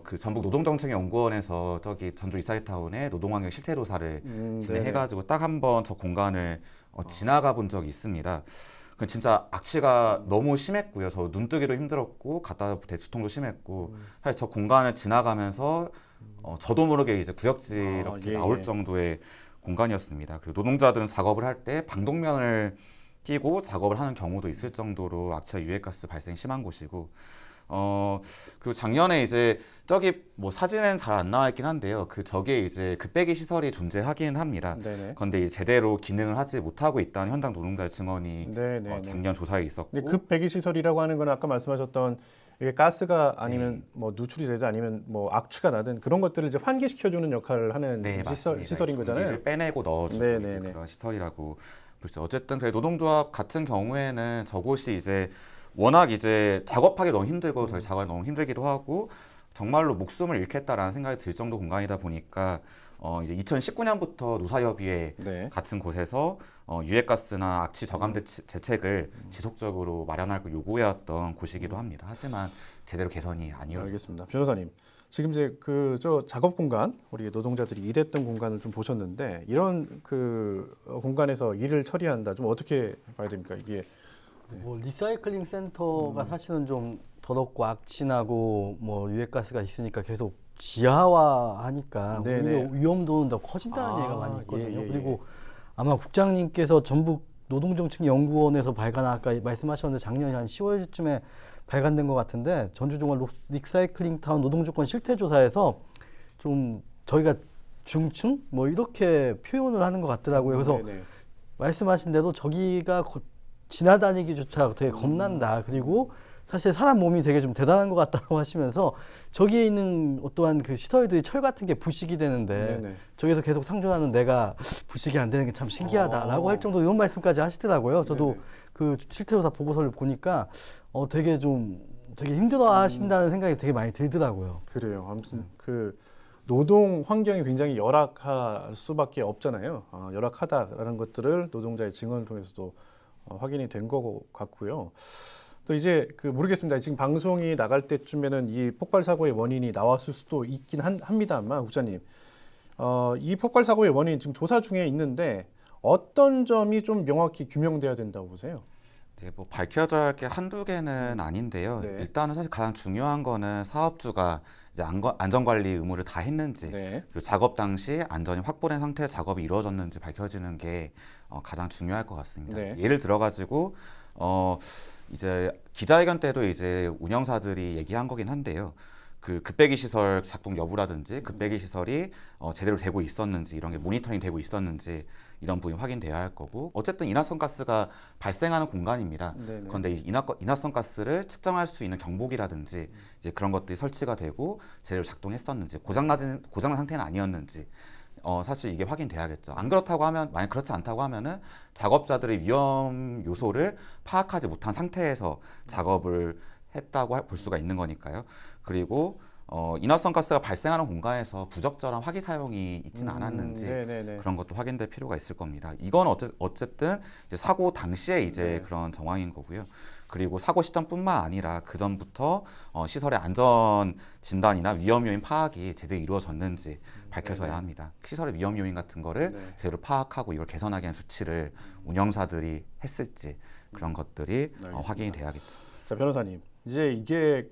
그 전북 노동정책연구원에서 저기 전주 리사이타운에 노동환경 실태조사를 진행해가지고 딱 한 번 저 공간을 지나가 본 적이 있습니다. 그 진짜 악취가 너무 심했고요. 저 눈뜨기도 힘들었고 갖다 대추통도 심했고 사실 저 공간을 지나가면서 저도 모르게 이제 구역질이 이렇게 나올 정도의 공간이었습니다. 그리고 노동자들은 작업을 할 때 방독면을 끼고 작업을 하는 경우도 있을 정도로 악취와 유해가스 발생이 심한 곳이고 그리고 작년에 이제 저기 뭐 사진은 잘 안 나와 있긴 한데요. 저기에 이제 급배기 시설이 존재하긴 합니다. 네네. 그런데 이제 제대로 기능을 하지 못하고 있다는 현장 노동자의 증언이 작년 조사에 있었고. 급배기 시설이라고 하는 건 아까 말씀하셨던 이게 가스가 아니면 뭐 누출이 되든 아니면 뭐 악취가 나든 그런 것들을 이제 환기시켜주는 역할을 하는 시설인 거잖아요. 빼내고 넣어주는 이제 그런 시설이라고 볼 수. 어쨌든 그래 노동조합 같은 경우에는 저곳이 이제 워낙 이제 작업하기 너무 힘들고 저희 작업이 너무 힘들기도 하고 정말로 목숨을 잃겠다라는 생각이 들 정도 공간이다 보니까 이제 2019년부터 노사협의회 같은 곳에서 유해가스나 악취 저감 대책을 지속적으로 마련하고 요구해왔던 곳이기도 합니다. 하지만 제대로 개선이 안 이루어졌습니다. 알겠습니다. 변호사님, 지금 이제 저 작업 공간, 우리 노동자들이 일했던 공간을 좀 보셨는데 이런 그 공간에서 일을 처리한다. 좀 어떻게 봐야 됩니까? 이게 뭐 리사이클링 센터가 사실은 좀 더럽고 악취나고 뭐 유해가스가 있으니까 계속 지하화하니까 오히려 위험도는 더 커진다는 얘기가 많이 있거든요. 그리고 아마 국장님께서 전북 노동정책연구원에서 아까 말씀하셨는데 작년 한 10월쯤에 발간된 것 같은데 전주종합 리사이클링 타운 노동조건 실태조사에서 좀 저희가 중층 뭐 이렇게 표현을 하는 것 같더라고요. 그래서 말씀하신 대로 저기가 지나다니기조차 되게 겁난다. 그리고 사실 사람 몸이 되게 좀 대단한 것 같다고 하시면서 저기에 있는 어떠한 그 시설들이 철 같은 게 부식이 되는데 저기서 계속 상존하는 내가 부식이 안 되는 게 참 신기하다라고 할 정도 이런 말씀까지 하시더라고요. 저도 그 실태조사 보고서를 보니까 되게 힘들어 하신다는 생각이 되게 많이 들더라고요. 그래요. 아무튼 그 노동 환경이 굉장히 열악할 수밖에 없잖아요. 열악하다라는 것들을 노동자의 증언을 통해서도 확인이 된 것 같고요. 또 이제 모르겠습니다. 지금 방송이 나갈 때쯤에는 이 폭발 사고의 원인이 나왔을 수도 있긴 합니다만 국장님, 이 폭발 사고의 원인 지금 조사 중에 있는데 어떤 점이 좀 명확히 규명돼야 된다고 보세요? 네, 뭐 밝혀져야 할 게 한두 개는 아닌데요. 일단은 사실 가장 중요한 거는 사업주가 이제 안전관리 의무를 다 했는지, 그리고 작업 당시 안전이 확보된 상태의 작업이 이루어졌는지 밝혀지는 게 가장 중요할 것 같습니다. 예를 들어가지고 이제 기자회견 때도 이제 운영사들이 얘기한 거긴 한데요. 그 급배기 시설 작동 여부라든지 급배기 시설이 제대로 되고 있었는지 이런 게 모니터링 되고 있었는지 이런 부분이 확인돼야 할 거고, 어쨌든 인화성 가스가 발생하는 공간입니다. 그런데 이 인화성 가스를 측정할 수 있는 경보기라든지 이제 그런 것들이 설치가 되고 제대로 작동했었는지, 고장난 상태는 아니었는지 사실 이게 확인돼야겠죠. 안 그렇다고 하면, 만약 그렇지 않다고 하면은 작업자들의 위험 요소를 파악하지 못한 상태에서 작업을 했다고 볼 수가 있는 거니까요. 그리고 인화성 가스가 발생하는 공간에서 부적절한 화기 사용이 있지는 않았는지 그런 것도 확인될 필요가 있을 겁니다. 이건 어쨌든 이제 사고 당시에 이제 그런 정황인 거고요. 그리고 사고 시점뿐만 아니라 그 전부터 시설의 안전 진단이나 위험 요인 파악이 제대로 이루어졌는지 밝혀져야 합니다. 시설의 위험 요인 같은 거를 제대로 파악하고 이걸 개선하기 위한 조치를 운영사들이 했을지 그런 것들이 확인이 돼야겠죠. 자, 변호사님, 이제 이게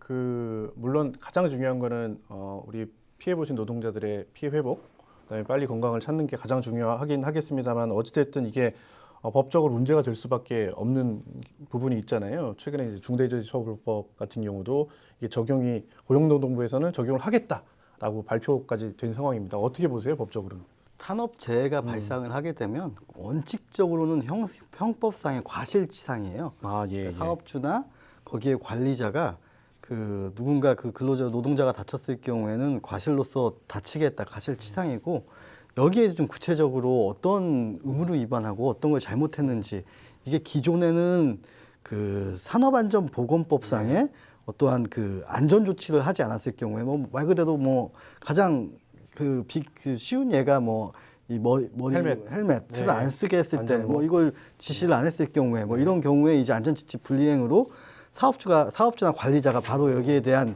물론 가장 중요한 거는 우리 피해 보신 노동자들의 피해 회복, 그다음에 빨리 건강을 찾는 게 가장 중요하긴 하겠습니다만 어찌됐든 이게 법적으로 문제가 될 수밖에 없는 부분이 있잖아요. 최근에 이제 중대재해처벌법 같은 경우도 이게 고용노동부에서는 적용을 하겠다. 라고 발표까지 된 상황입니다. 어떻게 보세요, 법적으로는? 산업재해가 발생을 하게 되면 원칙적으로는 형법상의 과실치상이에요. 아, 예, 예. 사업주나 거기에 관리자가 그 누군가 그 근로자 노동자가 다쳤을 경우에는 과실로서 다치게 했다 과실치상이고 여기에 좀 구체적으로 어떤 의무를 위반하고 어떤 걸 잘못했는지 이게 기존에는 그 산업안전보건법상에 어떠한 그 안전조치를 하지 않았을 경우에 뭐 말 그대로 뭐 가장 그 쉬운 예가 뭐 이 머리 헬멧을 네. 안 쓰게 했을 때 안전모. 뭐 이걸 지시를 안 했을 경우에 뭐 이런 경우에 이제 안전지침 불이행으로 사업주나 관리자가 바로 여기에 대한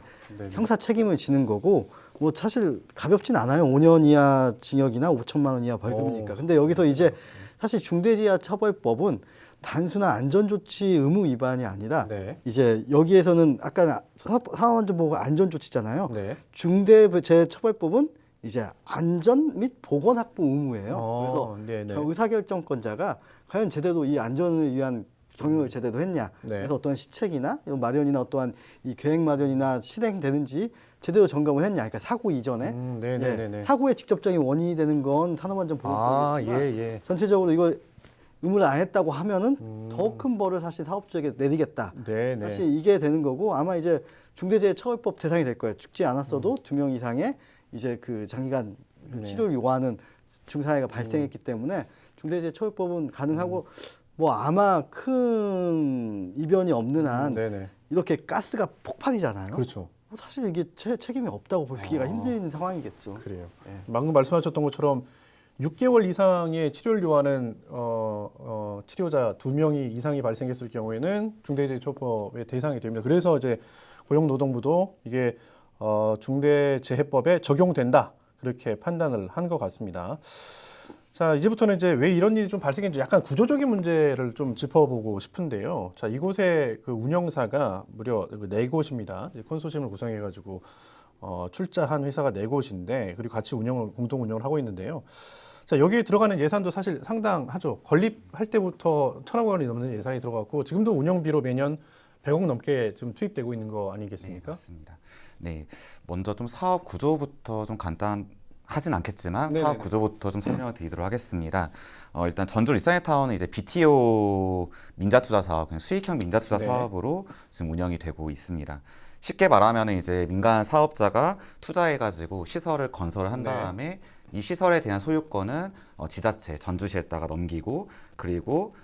형사 책임을 지는 거고 뭐 사실 가볍진 않아요. 5년 이하 징역이나 5천만 원 이하 벌금이니까. 근데 여기서 이제 사실 중대재해처벌법은 단순한 안전조치 의무 위반이 아니라 네. 이제 여기에서는 아까 산업안전보건 안전조치잖아요. 네. 중대재해처벌법은 이제 안전 및 보건 확보 의무예요. 어, 그래서 네네. 의사결정권자가 과연 제대로 이 안전을 위한 경영을 제대로 했냐. 네. 그래서 어떠한 시책이나 이런 마련이나 어떠한 이 계획 마련이나 실행되는지 제대로 점검을 했냐. 그러니까 사고 이전에 네네네네. 사고의 직접적인 원인이 되는 건 산업안전보건법이지만 아, 예, 예. 전체적으로 이걸 의무를 안 했다고 하면은 더 큰 벌을 사실 사업주에게 내리겠다. 네네. 사실 이게 되는 거고 아마 이제 중대재해처벌법 대상이 될 거예요. 죽지 않았어도 2명 이상의 이제 그 장기간 그 치료를 요구하는 중상해가 발생했기 때문에 중대재해처벌법은 가능하고 뭐 아마 큰 이변이 없는 한 네네. 이렇게 가스가 폭발이잖아요. 그렇죠. 뭐 사실 이게 책임이 없다고 보기가 힘든 상황이겠죠. 그래요. 네. 방금 말씀하셨던 것처럼 6개월 이상의 치료를 요하는 치료자 2명이 이상이 발생했을 경우에는 중대재해처벌법의 대상이 됩니다. 그래서 이제 고용노동부도 이게 중대재해법에 적용된다 그렇게 판단을 한 것 같습니다. 자, 이제부터는 이제 왜 이런 일이 좀 발생했는지 약간 구조적인 문제를 좀 짚어보고 싶은데요. 자, 이곳의 그 운영사가 무려 4곳입니다. 컨소시엄을 구성해가지고 출자한 회사가 4곳인데 그리고 같이 공동 운영을 하고 있는데요. 자, 여기에 들어가는 예산도 사실 상당하죠. 건립할 때부터 1,000억 원이 넘는 예산이 들어갔고 지금도 운영비로 매년 100억 넘게 좀 투입되고 있는 거 아니겠습니까? 네, 맞습니다. 네, 먼저 좀 사업 구조부터 좀 간단하진 않겠지만 네네네. 사업 구조부터 좀 설명을 드리도록 하겠습니다. 일단 전주 리사이타운은 이제 BTO 민자투자 사업, 그냥 수익형 민자투자 네. 사업으로 지금 운영이 되고 있습니다. 쉽게 말하면 이제 민간 사업자가 투자해가지고 시설을 건설을 한 네. 다음에 이 시설에 대한 소유권은 지자체 전주시에다가 넘기고 그리고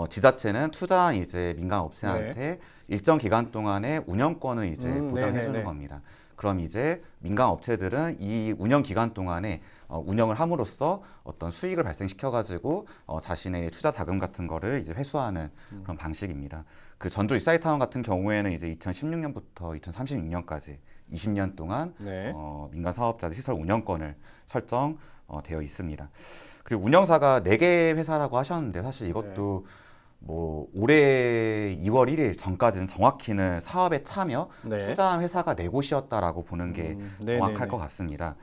지자체는 투자한 이제 민간 업체한테 일정 기간 동안의 운영권을 이제 보장해 네네네. 주는 겁니다. 그럼 이제 민간 업체들은 이 운영 기간 동안에 운영을 함으로써 어떤 수익을 발생시켜 가지고 자신의 투자 자금 같은 거를 이제 회수하는 그런 방식입니다. 그 전주 리사이타운 같은 경우에는 이제 2016년부터 2036년까지 20년 동안 네. 민간 사업자들 시설 운영권을 설정되어 있습니다. 그리고 운영사가 4개 회사라고 하셨는데 사실 이것도 뭐 올해 2월 1일 전까지는 정확히는 사업에 참여 네. 투자한 회사가 4곳이었다라고 보는 게 정확할 네네네. 것 같습니다.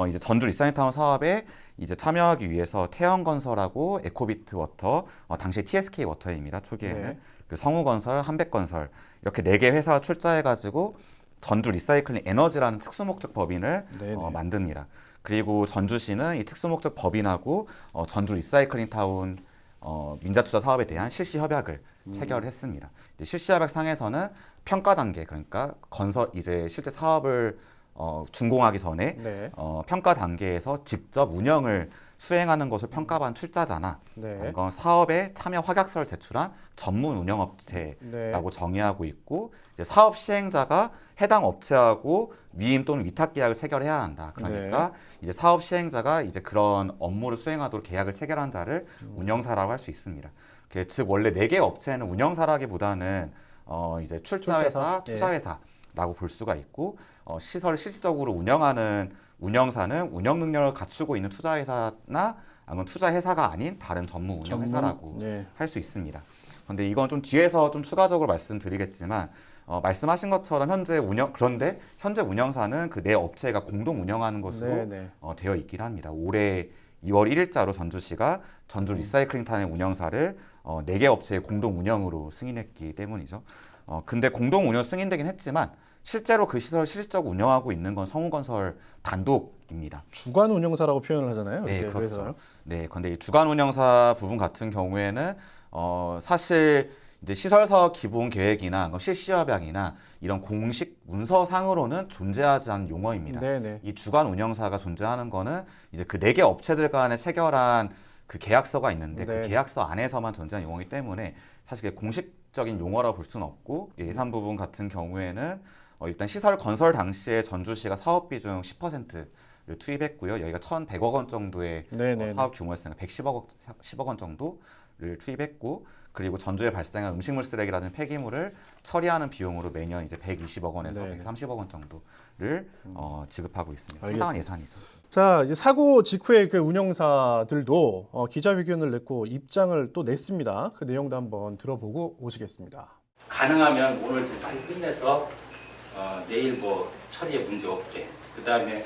이제 전주 리사이타운 사업에 이제 참여하기 위해서 태영건설하고 에코비트 워터, 당시 TSK 워터입니다. 초기에는 네. 그리고 성우건설, 한백건설 이렇게 4개 회사가 출자해가지고 전주 리사이클링 에너지라는 특수목적 법인을 네네. 만듭니다. 그리고 전주시는 이 특수목적 법인하고 전주 리사이클링 타운 민자투자 사업에 대한 실시 협약을 체결을 했습니다. 실시 협약 상에서는 평가 단계, 그러니까 건설 이제 실제 사업을 준공하기 전에 네. 평가 단계에서 직접 운영을 수행하는 것을 평가받은 출자자나 네. 이건 사업에 참여 확약서를 제출한 전문 운영업체라고 네. 정의하고 있고 이제 사업 시행자가 해당 업체하고 위임 또는 위탁 계약을 체결해야 한다. 그러니까 이제 사업 시행자가 이제 그런 업무를 수행하도록 계약을 체결한 자를 운영사라고 할 수 있습니다. 즉 원래 4개 업체는 운영사라기보다는 이제 출자회사, 투자회사라고 볼 수가 있고 시설을 실질적으로 운영하는 운영사는 운영 능력을 갖추고 있는 투자회사나 아니면 투자회사가 아닌 다른 전문 운영회사라고 네. 할 수 있습니다. 그런데 이건 좀 뒤에서 좀 추가적으로 말씀드리겠지만 말씀하신 것처럼 그런데 현재 운영사는 그 네 업체가 공동 운영하는 것으로 네네. 되어 있긴 합니다. 올해 2월 1일자로 전주시가 전주 리사이클링 탄의 운영사를 4개 업체의 공동 운영으로 승인했기 때문이죠. 근데 공동 운영 승인되긴 했지만 실제로 그 시설을 실질적으로 운영하고 있는 건 성우건설 단독입니다. 주간 운영사라고 표현을 하잖아요. 네, 이렇게 그렇죠. 회사를. 네, 근데 이 주간 운영사 부분 같은 경우에는 사실 이제 시설 사업 기본 계획이나 실시 협약이나 이런 공식 문서상으로는 존재하지 않는 용어입니다. 네네. 이 주간 운영사가 존재하는 거는 이제 그 4개 업체들 간에 체결한 그 계약서가 있는데 네. 그 계약서 안에서만 존재하는 용어이기 때문에 사실 그게 공식적인 용어라고 볼 수는 없고 예산 부분 같은 경우에는 일단 시설 건설 당시에 전주시가 사업비 중 10%를 투입했고요. 여기가 1,100억 원 정도의 네네네. 사업 규모였으니까 10억 원 정도를 투입했고 그리고 전주에 발생한 음식물 쓰레기라는 폐기물을 처리하는 비용으로 매년 이제 120억 원에서 네. 130억 원 정도를 지급하고 있습니다. 알겠습니다. 상당한 예산이죠. 자, 이제 사고 직후에 그 운영사들도 기자회견을 냈고 입장을 또 냈습니다. 그 내용도 한번 들어보고 오시겠습니다. 가능하면 오늘 좀 빨리 끝내서 내일 뭐 처리에 문제 없게. 그 다음에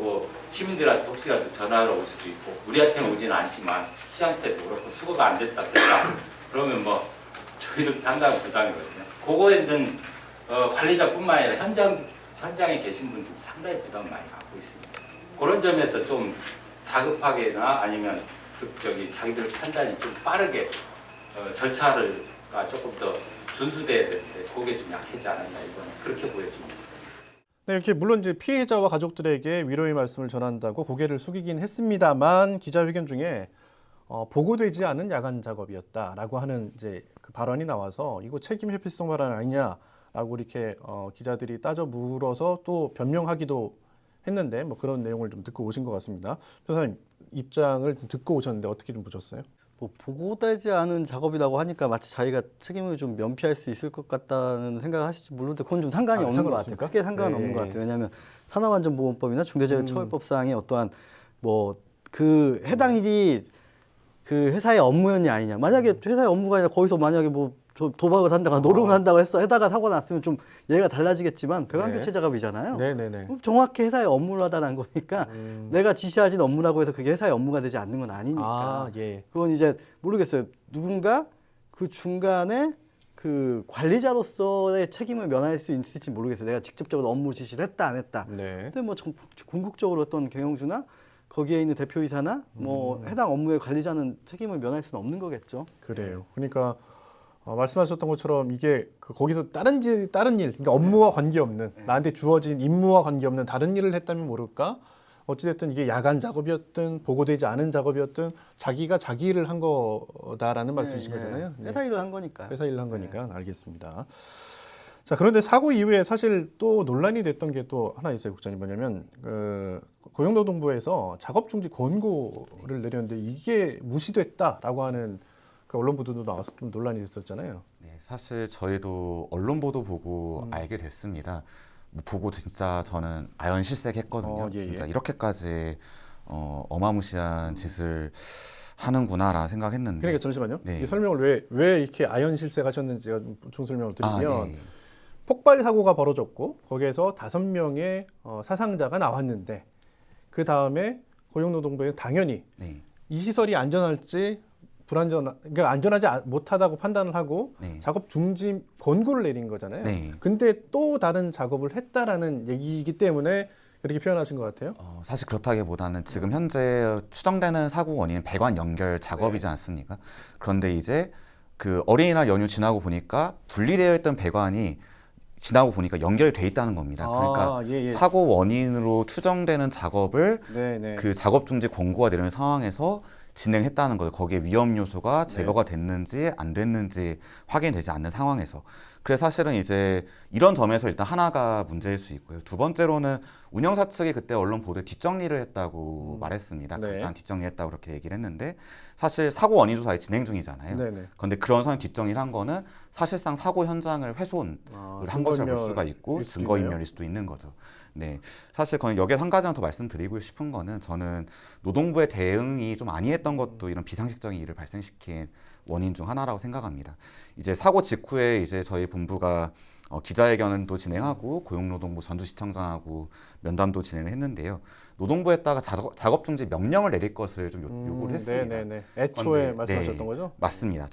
뭐 시민들한테 혹시라도 전화로 올 수도 있고 우리한테는 오지는 않지만 시한테도 그렇고 수거가 안 됐다 그러면 뭐 저희도 상당히 부담이거든요. 그거에는 관리자뿐만 아니라 현장에 계신 분들도 상당히 부담 많이 갖고 있습니다. 그런 점에서 좀 다급하게나 아니면 자기들 판단이 좀 빠르게 절차가 조금 더 준수돼야 되는데 그게 좀 약하지 않았나 이거는 그렇게 보여집니다. 네, 이렇게 물론 이제 피해자와 가족들에게 위로의 말씀을 전한다고 고개를 숙이긴 했습니다만 기자회견 중에 보고되지 않은 야간 작업이었다라고 하는 이제 그 발언이 나와서 이거 책임 회피성 발언 아니냐라고 이렇게 기자들이 따져 물어서 또 변명하기도 했는데 뭐 그런 내용을 좀 듣고 오신 것 같습니다. 변호사님 입장을 듣고 오셨는데 어떻게 좀 보셨어요? 뭐 보고되지 않은 작업이라고 하니까 마치 자기가 책임을 좀 면피할 수 있을 것 같다는 생각을 하실지 모르는데 그건 좀 상관이 없는 것 같아요. 크게 상관은 없는 것 같아요. 왜냐하면 산업안전보건법이나 중대재해처벌법상의 어떠한 뭐 그 해당 일이 그 회사의 업무였냐 아니냐. 만약에 회사의 업무가 아니라 거기서 만약에 뭐 도박을 한다거나 노름을 한다고 해서 해다가 사고 났으면 좀 얘가 달라지겠지만 배관교체 작업이잖아요. 네네네. 정확히 회사의 업무를 하다는 거니까 내가 지시하신 업무라고 해서 그게 회사의 업무가 되지 않는 건 아니니까. 아, 예. 그건 이제 모르겠어요. 누군가 그 중간에 그 관리자로서의 책임을 면할 수 있을지 모르겠어요. 내가 직접적으로 업무 지시를 했다 안 했다. 네. 근데 뭐 궁극적으로 어떤 경영주나 거기에 있는 대표이사나 뭐 해당 업무의 관리자는 책임을 면할 수는 없는 거겠죠. 그래요. 그러니까 말씀하셨던 것처럼 이게 거기서 다른 일, 그러니까 업무와 관계없는 나한테 주어진 임무와 관계없는 다른 일을 했다면 모를까? 어찌됐든 이게 야간 작업이었든 보고되지 않은 작업이었든 자기가 자기 일을 한 거다라는 말씀이신 거잖아요. 네. 회사 일을 한 거니까. 회사 일을 한 거니까 알겠습니다. 자, 그런데 사고 이후에 사실 또 논란이 됐던 게 또 하나 있어요, 국장님. 뭐냐면 고용노동부에서 작업 중지 권고를 내렸는데 이게 무시됐다라고 하는 그 언론 보도도 나와서 좀 논란이 됐었잖아요. 네, 사실 저희도 언론 보도 보고 알게 됐습니다. 뭐 보고 진짜 저는 아연실색했거든요. 예, 진짜 예. 이렇게까지 어마무시한 짓을 하는구나라는 생각했는데. 그러니까 잠시만요. 네. 이 설명을 왜 이렇게 아연실색하셨는지 제가 좀 보충 설명을 드리면 네. 폭발 사고가 벌어졌고 거기에서 5명의 사상자가 나왔는데 그 다음에 고용노동부에서 당연히 네. 이 시설이 안전할지 그러니까 안전하지 못하다고 판단을 하고 네. 작업 중지 권고를 내린 거잖아요. 네. 근데 또 다른 작업을 했다라는 얘기이기 때문에 이렇게 표현하신 것 같아요. 사실 그렇다기보다는 지금 현재 추정되는 사고 원인은 배관 연결 작업이지 않습니까? 그런데 이제 그 어린이날 연휴 지나고 보니까 분리되어 있던 배관이 지나고 보니까 연결이 돼 있다는 겁니다. 그러니까 예. 사고 원인으로 추정되는 작업을 네네. 그 작업 중지 권고가 내리는 상황에서 진행했다는 거죠. 거기에 위험 요소가 제거가 됐는지 안 됐는지 확인되지 않는 상황에서. 그래서 사실은 이제 이런 점에서 일단 하나가 문제일 수 있고요. 두 번째로는 운영사 측이 그때 언론 보도에 뒷정리를 했다고 말했습니다. 네. 잠깐 뒷정리했다고 그렇게 얘기를 했는데 사실 사고 원인 조사에 진행 중이잖아요. 네네. 그런데 그런 상황 뒷정리를 한 거는 사실상 사고 현장을 훼손을 한 것으로 볼 수가 있고 증거인멸일 수도 있는 거죠. 네, 사실 거의 여기에 한 가지만 더 말씀드리고 싶은 거는 저는 노동부의 대응이 좀 아니했던 것도 이런 비상식적인 일을 발생시킨 원인 중 하나라고 생각합니다. 이제 사고 직후에 이제 저희 본부가 기자회견도 진행하고 고용노동부 전주시청장하고 면담도 진행을 했는데요. 노동부에다가 작업 중지 명령을 내릴 것을 좀 요구를 했습니다. 네네네. 애초에 그런데, 말씀하셨던 네, 거죠? 맞습니다.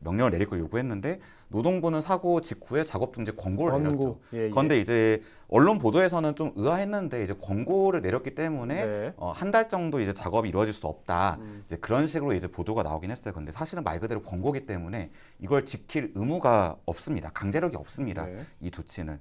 명령을 내릴 걸 요구했는데 노동부는 사고 직후에 작업중지 권고를 내렸죠. 예. 그런데 이제 언론 보도에서는 좀 의아했는데 이제 권고를 내렸기 때문에 네. 한 달 정도 이제 작업이 이루어질 수 없다. 이제 그런 식으로 이제 보도가 나오긴 했어요. 근데 사실은 말 그대로 권고기 때문에 이걸 지킬 의무가 없습니다. 강제력이 없습니다. 네. 이 조치는.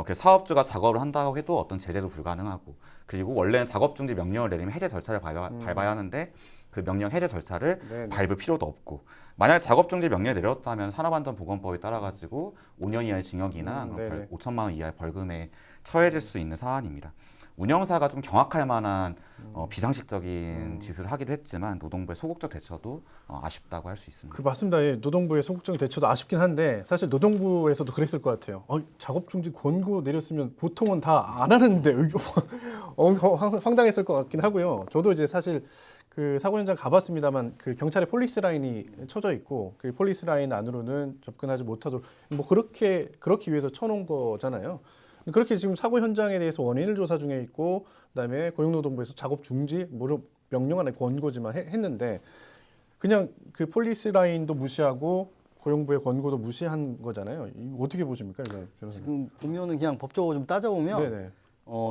그래서 사업주가 작업을 한다고 해도 어떤 제재도 불가능하고, 그리고 원래는 작업중지 명령을 내리면 해제 절차를 밟아야 하는데 그 명령 해제 절차를 네네. 밟을 필요도 없고, 만약 작업중지 명령을 내렸다면 산업안전보건법에 따라 가지고 5년 이하의 징역이나 네네. 5천만 원 이하의 벌금에 처해질 수 있는 사안입니다. 운영사가 좀 경악할 만한 비상식적인 짓을 하기도 했지만 노동부의 소극적 대처도 아쉽다고 할 수 있습니다. 그 맞습니다. 예, 노동부의 소극적 대처도 아쉽긴 한데 사실 노동부에서도 그랬을 것 같아요. 작업 중지 권고 내렸으면 보통은 다 안 하는데 황당했을 것 같긴 하고요. 저도 이제 사실 그 사고 현장 가봤습니다만 그 경찰의 폴리스 라인이 쳐져 있고 그 폴리스 라인 안으로는 접근하지 못하도록 뭐 그렇기 위해서 쳐놓은 거잖아요. 그렇게 지금 사고 현장에 대해서 원인을 조사 중에 있고 그다음에 고용노동부에서 작업 중지 명령 안에 권고지만 했는데 그냥 그 폴리스 라인도 무시하고 고용부의 권고도 무시한 거잖아요. 이거 어떻게 보십니까, 이거 변호사님? 지금 보면은 그냥 법적으로 좀 따져보면 네네.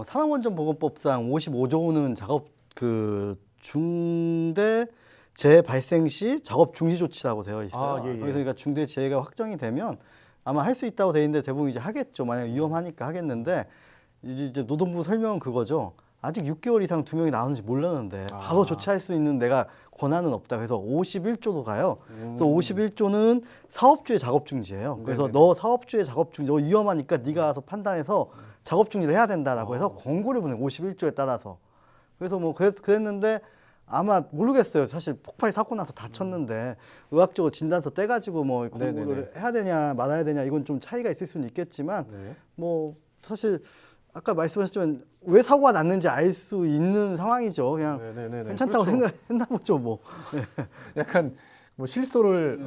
산업안전보건법상 55조는 작업 중대 재해 발생 시 작업 중지 조치라고 되어 있어요. 예, 예. 그래서 그러니까 중대 재해가 확정이 되면 아마 할 수 있다고 돼 있는데 대부분 이제 하겠죠. 만약 위험하니까 하겠는데 이제 노동부 설명은 그거죠. 아직 6개월 이상 2명이 나오는지 몰랐는데 바로 조치할 수 있는 내가 권한은 없다. 그래서 51조도 가요. 그래서 51조는 사업주의 작업 중지예요. 그래서 네네네. 너 사업주의 작업 중지, 너 위험하니까 네가 가서 판단해서 작업 중지를 해야 된다라고 해서 권고를 보내 51조에 따라서. 그래서 뭐 그랬는데 아마 모르겠어요. 사실 폭발이 사고 나서 다쳤는데 의학적으로 진단서 떼가지고 뭐 권고를 해야 되냐 말아야 되냐 이건 좀 차이가 있을 수는 있겠지만 네. 뭐 사실 아까 말씀하셨지만 왜 사고가 났는지 알 수 있는 상황이죠. 그냥 네네네네. 괜찮다고 그렇죠. 생각했나 보죠. 뭐. 약간 뭐 실소를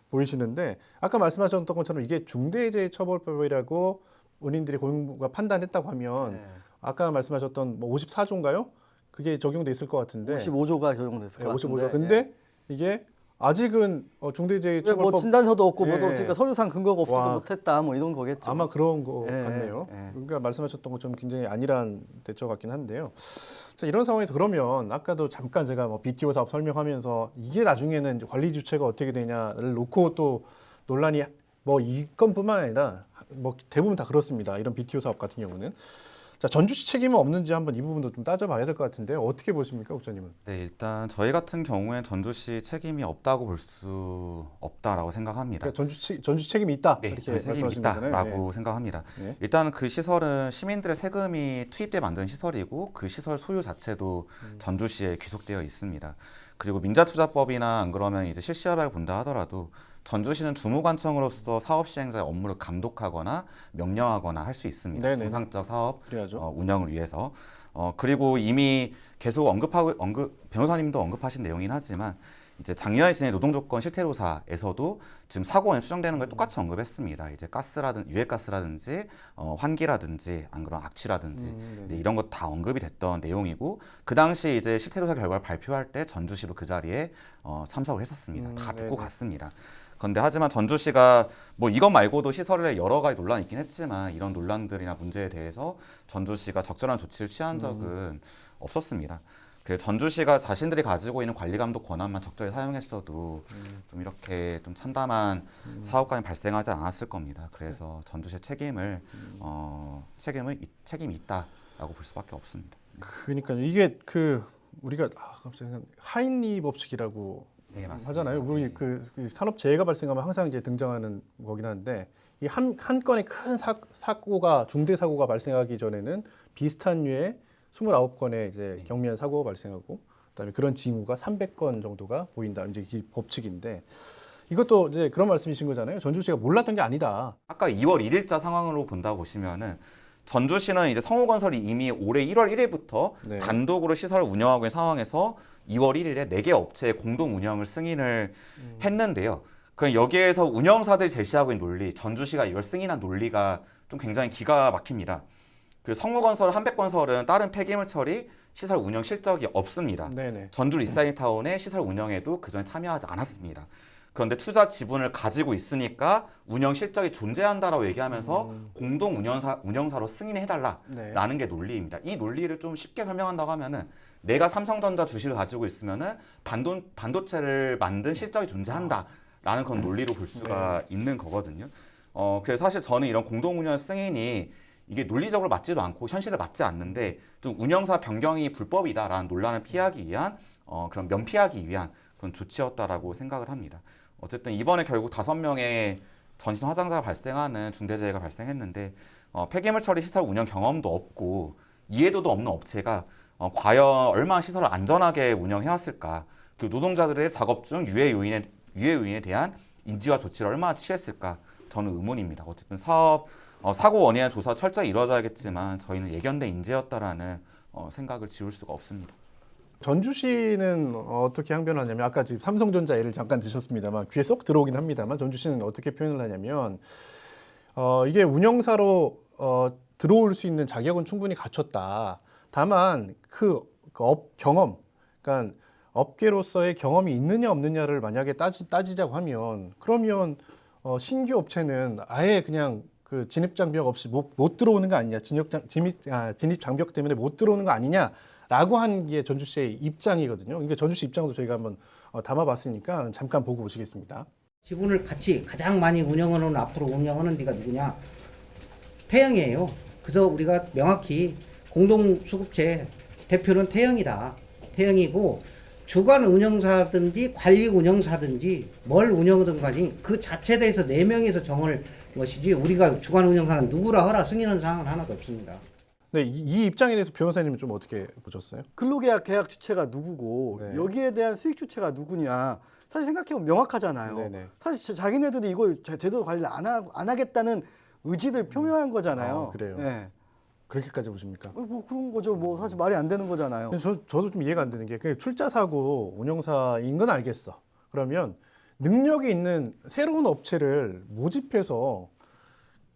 보이시는데 아까 말씀하셨던 것처럼 이게 중대재해처벌법이라고 은인들이 고용부가 판단했다고 하면 아까 말씀하셨던 뭐 54조인가요? 그게 적용돼 있을 것 같은데 55조가 적용됐을 것 같은데. 55조. 근데 이게 아직은 중대재해처벌법 뭐 진단서도 없고 뭐도 예. 없으니까 서류상 근거가 없어서 와. 못했다 뭐 이런 거겠죠. 아마 그런 거 예, 같네요. 예. 그러니까 말씀하셨던 것처럼 굉장히 안일한 대처 같긴 한데요. 자, 이런 상황에서 그러면 아까도 잠깐 제가 뭐 BTO 사업 설명하면서 이게 나중에는 이제 관리 주체가 어떻게 되냐를 놓고 또 논란이 뭐 이건뿐만 아니라 뭐 대부분 다 그렇습니다. 이런 BTO 사업 같은 경우는. 자, 전주시 책임은 없는지 한번 이 부분도 좀 따져봐야 될 것 같은데 어떻게 보십니까, 국장님은? 네, 일단 저희 같은 경우엔 전주시 책임이 없다고 볼 수 없다라고 생각합니다. 그러니까 전주 책임이 있다. 네, 이렇게 저희 책임이 말씀하시는 거잖아요. 있다라고 생각합니다. 네. 일단 그 시설은 시민들의 세금이 투입돼 만든 시설이고 그 시설 소유 자체도 전주시에 귀속되어 있습니다. 그리고 민자투자법이나 안 그러면 이제 실시협약을 본다 하더라도 전주시는 주무관청으로서 사업 시행자의 업무를 감독하거나 명령하거나 할 수 있습니다. 네네. 정상적 사업 그래야죠. 운영을 위해서. 그리고 이미 계속 변호사님도 언급하신 내용이긴 하지만 이제 작년에 진행 노동조건 실태조사에서도 지금 사고에 추정되는 걸 똑같이 언급했습니다. 이제 유해가스라든지 환기라든지 안 그런 악취라든지 이제 이런 것 다 언급이 됐던 내용이고 그 당시 이제 실태조사 결과를 발표할 때 전주시도 그 자리에 참석을 했었습니다. 다 듣고 네네. 갔습니다. 그런데 하지만 전주시가 뭐 이것 말고도 시설에 여러 가지 논란이 있긴 했지만 이런 논란들이나 문제에 대해서 전주시가 적절한 조치를 취한 적은 없었습니다. 그래서 전주시가 자신들이 가지고 있는 관리감독 권한만 적절히 사용했어도 좀 이렇게 좀 참담한 사고까지 발생하지 않았을 겁니다. 그래서 전주시의 책임이 있다라고 볼 수밖에 없습니다. 그러니까 이게 우리가 갑자기 하인리 법칙이라고 네, 맞습니다. 하잖아요. 우리 그 산업 재해가 발생하면 항상 이제 등장하는 거긴 한데 이 한 건의 큰 사고가 중대 사고가 발생하기 전에는 비슷한 류의 29건의 이제 경미한 사고가 발생하고 그다음에 그런 징후가 300건 정도가 보인다. 이제 이 법칙인데 이것도 이제 그런 말씀이신 거잖아요. 전주시가 몰랐던 게 아니다. 아까 2월 1일자 상황으로 본다고 보시면은 전주시는 이제 성우건설이 이미 올해 1월 1일부터 네. 단독으로 시설을 운영하고 있는 상황에서 2월 1일에 4개 업체의 공동 운영을 승인을 했는데요. 그럼 여기에서 운영사들이 제시하고 있는 논리, 전주시가 이걸 승인한 논리가 좀 굉장히 기가 막힙니다. 그 성무건설, 한백건설은 다른 폐기물 처리, 시설 운영 실적이 없습니다. 네네. 전주 리사이클타운의 시설 운영에도 그전에 참여하지 않았습니다. 그런데 투자 지분을 가지고 있으니까 운영 실적이 존재한다라고 얘기하면서 공동 운영사로 승인해달라라는 게 논리입니다. 이 논리를 좀 쉽게 설명한다고 하면은 내가 삼성전자 주식을 가지고 있으면은 반도체를 만든 실적이 존재한다라는 그런 논리로 볼 수가 있는 거거든요. 그래서 사실 저는 이런 공동 운영 승인이 이게 논리적으로 맞지도 않고 현실에 맞지 않는데 좀 운영사 변경이 불법이다라는 논란을 피하기 위한 그런 면피하기 위한 그런 조치였다라고 생각을 합니다. 어쨌든 이번에 결국 5명의 전신 화장자가 발생하는 중대재해가 발생했는데 폐기물 처리 시설 운영 경험도 없고 이해도도 없는 업체가 과연 얼마나 시설을 안전하게 운영해왔을까? 그 노동자들의 작업 중 유해 요인에 대한 인지와 조치를 얼마나 취했을까? 저는 의문입니다. 어쨌든 사고 원인의 조사 철저히 이루어져야겠지만 저희는 예견된 인재였다라는 생각을 지울 수가 없습니다. 전주시는 어떻게 항변하냐면 아까 지금 삼성전자 예를 잠깐 드셨습니다만 귀에 쏙 들어오긴 합니다만 전주시는 어떻게 표현을 하냐면 이게 운영사로 들어올 수 있는 자격은 충분히 갖췄다. 다만 그 업 경험, 그러니까 업계로서의 경험이 있느냐 없느냐를 만약에 따지자고 하면 그러면 신규 업체는 아예 그냥 그 진입 장벽 없이 못 들어오는 거 아니냐, 진입 장벽 때문에 못 들어오는 거 아니냐라고 한 게 전주시의 입장이거든요. 이게 전주시 입장도 저희가 한번 담아봤으니까 잠깐 보고 오시겠습니다. 지분을 같이 가장 많이 운영하는 앞으로 운영하는 데가 누구냐? 태영이에요. 그래서 우리가 명확히 공동수급체 대표는 태영이다. 태영이고 주관 운영사든지 관리 운영사든지 뭘 운영하든 간에 그 자체에 대해서 4명이서 정할 것이지 우리가 주관 운영사는 누구라 하라 승인한 사항은 하나도 없습니다. 네, 이 입장에 대해서 변호사님은 좀 어떻게 보셨어요? 근로계약 계약 주체가 누구고 네. 여기에 대한 수익 주체가 누구냐 사실 생각해보면 명확하잖아요. 네네. 사실 자기네들이 이걸 제대로 관리를 안 하겠다는 의지를 표명한 거잖아요. 그래요? 네. 그렇게까지 보십니까? 뭐 그런 거죠. 뭐 사실 말이 안 되는 거잖아요. 저도 좀 이해가 안 되는 게 그 출자 사고 운영사인 건 알겠어. 그러면 능력이 있는 새로운 업체를 모집해서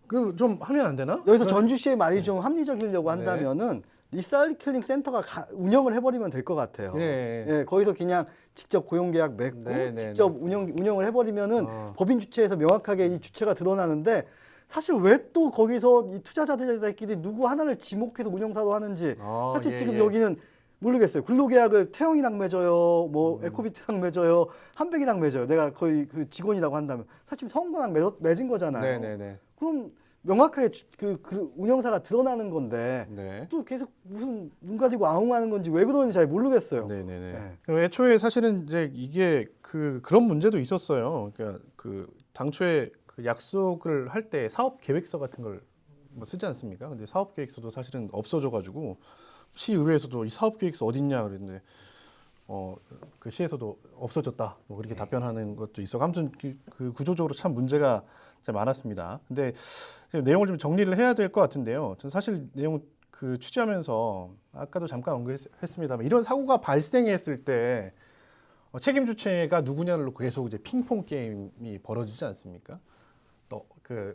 그 좀 하면 안 되나? 여기서 전주시의 말이 좀 합리적이려고 한다면은 리사이클링 센터가 운영을 해버리면 될 것 같아요. 네. 예, 거기서 그냥 직접 고용계약 맺고 네, 네, 직접 운영을 해버리면은 법인 주체에서 명확하게 이 주체가 드러나는데 사실 왜 또 거기서 이 투자자들끼리 누구 하나를 지목해서 운영사로 하는지 사실 지금 여기는 모르겠어요. 근로계약을 태영이랑 맺어요, 뭐 에코비트랑 맺어요, 한백이랑 맺어요. 내가 거의 그 직원이라고 한다면 사실 성과랑 맺은 거잖아요. 네네네. 그럼 명확하게 그 운영사가 드러나는 건데 네. 또 계속 무슨 눈 가리고 아웅하는 건지 왜 그러는지 잘 모르겠어요. 네네네. 애초에 사실은 이제 이게 그런 문제도 있었어요. 그러니까 그 당초에 그 약속을 할 때 사업 계획서 같은 걸 뭐 쓰지 않습니까? 근데 사업 계획서도 사실은 없어져가지고 시의회에서도 이 사업 계획서 어딨냐 그랬는데 그 시에서도 없어졌다. 뭐 그렇게 답변하는 것도 있어. 아무튼 그 구조적으로 참 문제가 참 많았습니다. 근데 내용을 좀 정리를 해야 될 것 같은데요. 저는 사실 내용 그 취재하면서 아까도 잠깐 언급했습니다만 이런 사고가 발생했을 때 책임 주체가 누구냐를 놓고 계속 이제 핑퐁 게임이 벌어지지 않습니까?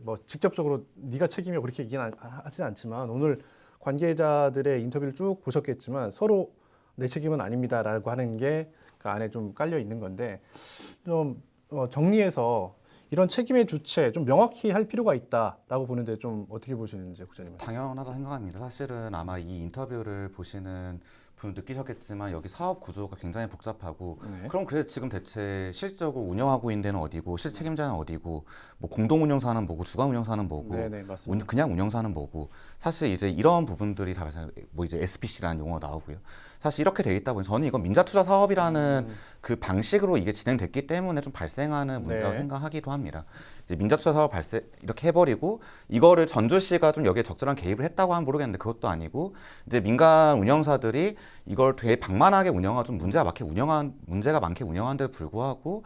뭐 직접적으로 네가 책임이야 그렇게 얘기는 하진 않지만 오늘 관계자들의 인터뷰를 쭉 보셨겠지만 서로 내 책임은 아닙니다라고 하는 게 그 안에 좀 깔려 있는 건데 좀 정리해서 이런 책임의 주체 좀 명확히 할 필요가 있다라고 보는데 좀 어떻게 보시는지 국장님. 당연하다 생각합니다. 사실은 아마 이 인터뷰를 보시는 분 느끼셨겠지만 여기 사업 구조가 굉장히 복잡하고 그럼 그래 지금 대체 실질적으로 운영하고 있는 데는 어디고 실책임자는 어디고 뭐 공동 운영사는 뭐고 주관 운영사는 뭐고 맞습니다. 그냥 운영사는 뭐고 사실 이제 이런 부분들이 다 뭐 이제 SPC라는 용어가 나오고요. 사실 이렇게 돼 있다 보니 저는 이건 민자투자 사업이라는 그 방식으로 이게 진행됐기 때문에 좀 발생하는 문제라고 생각하기도 합니다. 이제 민자투자 사업 이렇게 해버리고 이거를 전주시가 좀 여기에 적절한 개입을 했다고 하면 모르겠는데 그것도 아니고 이제 민간 운영사들이 이걸 되게 방만하게 운영하고 좀 문제가 많게 운영한 데 불구하고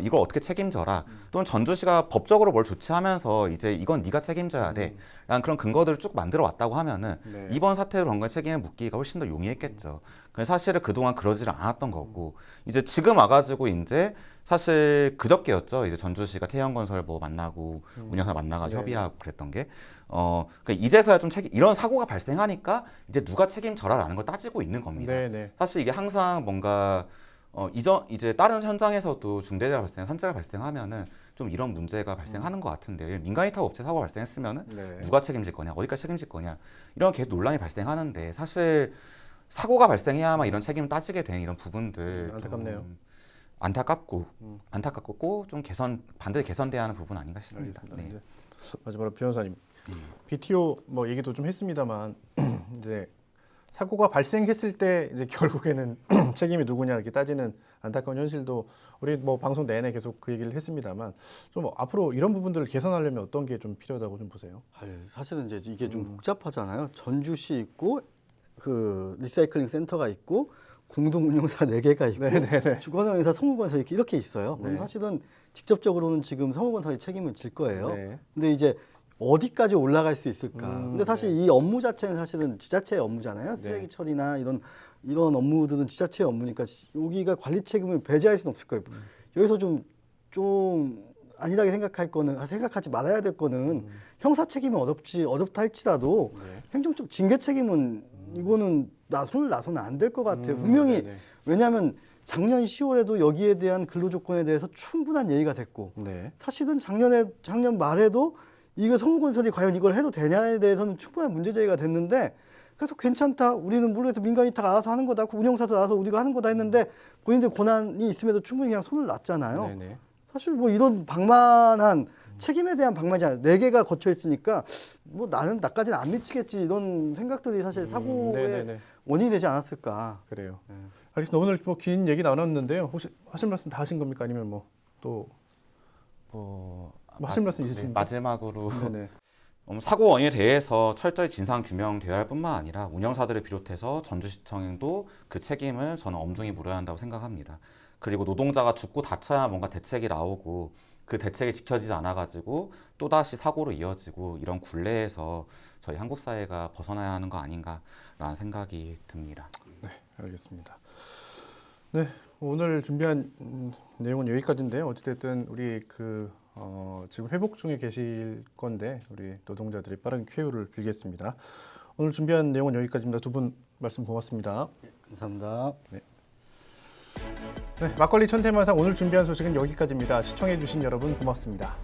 이걸 어떻게 책임져라 또는 전주시가 법적으로 뭘 조치하면서 이제 이건 네가 책임져야 돼 라는 그런 근거들을 쭉 만들어 왔다고 하면은 이번 사태로 그런 거에 책임을 묻기가 훨씬 더 용이했겠죠. 사실은 그동안 그러지를 않았던 거고 이제 지금 와가지고 이제 사실 그저께였죠. 이제 전주시가 태영건설 뭐 만나고 운영사 만나가지고 협의하고 그랬던 게 그러니까 이제서야 좀 이런 사고가 발생하니까 이제 누가 책임져라라는 걸 따지고 있는 겁니다. 사실 이게 항상 뭔가 이제 다른 현장에서도 중대재해 발생, 산재가 발생하면은 좀 이런 문제가 발생하는 것 같은데 민간 위탁 업체 사고가 발생했으면은 네. 누가 책임질 거냐, 어디까지 책임질 거냐 이런 계속 논란이 발생하는데 사실 사고가 발생해야만 이런 책임을 따지게 되는 이런 부분들 안타깝네요. 좀 안타깝고 좀 반드시 개선돼야 하는 부분 아닌가 싶습니다. 알겠습니다. 이제 마지막으로 변호사님, BTO 뭐 얘기도 좀 했습니다만 이제 사고가 발생했을 때 이제 결국에는 책임이 누구냐 이렇게 따지는 안타까운 현실도 우리 뭐 방송 내내 계속 그 얘기를 했습니다만 좀 앞으로 이런 부분들을 개선하려면 어떤 게 좀 필요하다고 좀 보세요? 사실은 이제 이게 좀 복잡하잖아요. 전주시 있고 그 리사이클링 센터가 있고 공동 운영사 4개가 있고 주거장에서 성우건설 이렇게 있어요. 그럼 사실은 직접적으로는 지금 성우건설이 책임을 질 거예요. 근데 이제 어디까지 올라갈 수 있을까? 근데 사실 이 업무 자체는 사실은 지자체의 업무잖아요. 쓰레기 처리나 이런 업무들은 지자체의 업무니까 여기가 관리 책임을 배제할 수는 없을 거예요. 여기서 좀 아니라게 생각하지 말아야 될 거는 형사 책임은 어렵다 할지라도 행정적 징계 책임은 이거는 손을 놔서는 안 될 것 같아요. 분명히 왜냐하면 작년 10월에도 여기에 대한 근로 조건에 대해서 충분한 얘기가 됐고 사실은 작년 말에도 이거 성우건설이 과연 이걸 해도 되냐에 대해서는 충분한 문제 제기가 됐는데 그래서 괜찮다. 우리는 모르겠어. 민간 위탁 알아서 하는 거다. 운영사도 알아서 우리가 하는 거다 했는데 본인들 권한이 있음에도 충분히 그냥 손을 놨잖아요. 사실 뭐 이런 방만한 책임에 대한 방만이잖아요. 4개가 거쳐 있으니까 뭐 나까지는 안 미치겠지 이런 생각들이 사실 사고의 원인이 되지 않았을까. 그래요. 알겠습니다. 오늘 뭐 긴 얘기 나눴는데요. 혹시 하실 말씀 다 하신 겁니까? 아니면 뭐 또 하실 말씀 있으십니까? 마지막으로 사고 원인에 대해서 철저히 진상 규명되어야 할 뿐만 아니라 운영사들을 비롯해서 전주시청도 그 책임을 저는 엄중히 물어야 한다고 생각합니다. 그리고 노동자가 죽고 다쳐야 뭔가 대책이 나오고 그 대책이 지켜지지 않아가지고 또다시 사고로 이어지고 이런 굴레에서 저희 한국 사회가 벗어나야 하는 거 아닌가라는 생각이 듭니다. 네, 알겠습니다. 네, 오늘 준비한 내용은 여기까지인데요. 어찌됐든 우리 지금 회복 중에 계실 건데 우리 노동자들이 빠른 쾌유를 빌겠습니다. 오늘 준비한 내용은 여기까지입니다. 두 분 말씀 고맙습니다. 감사합니다. 네, 막걸리 천태만상 오늘 준비한 소식은 여기까지입니다. 시청해주신 여러분 고맙습니다.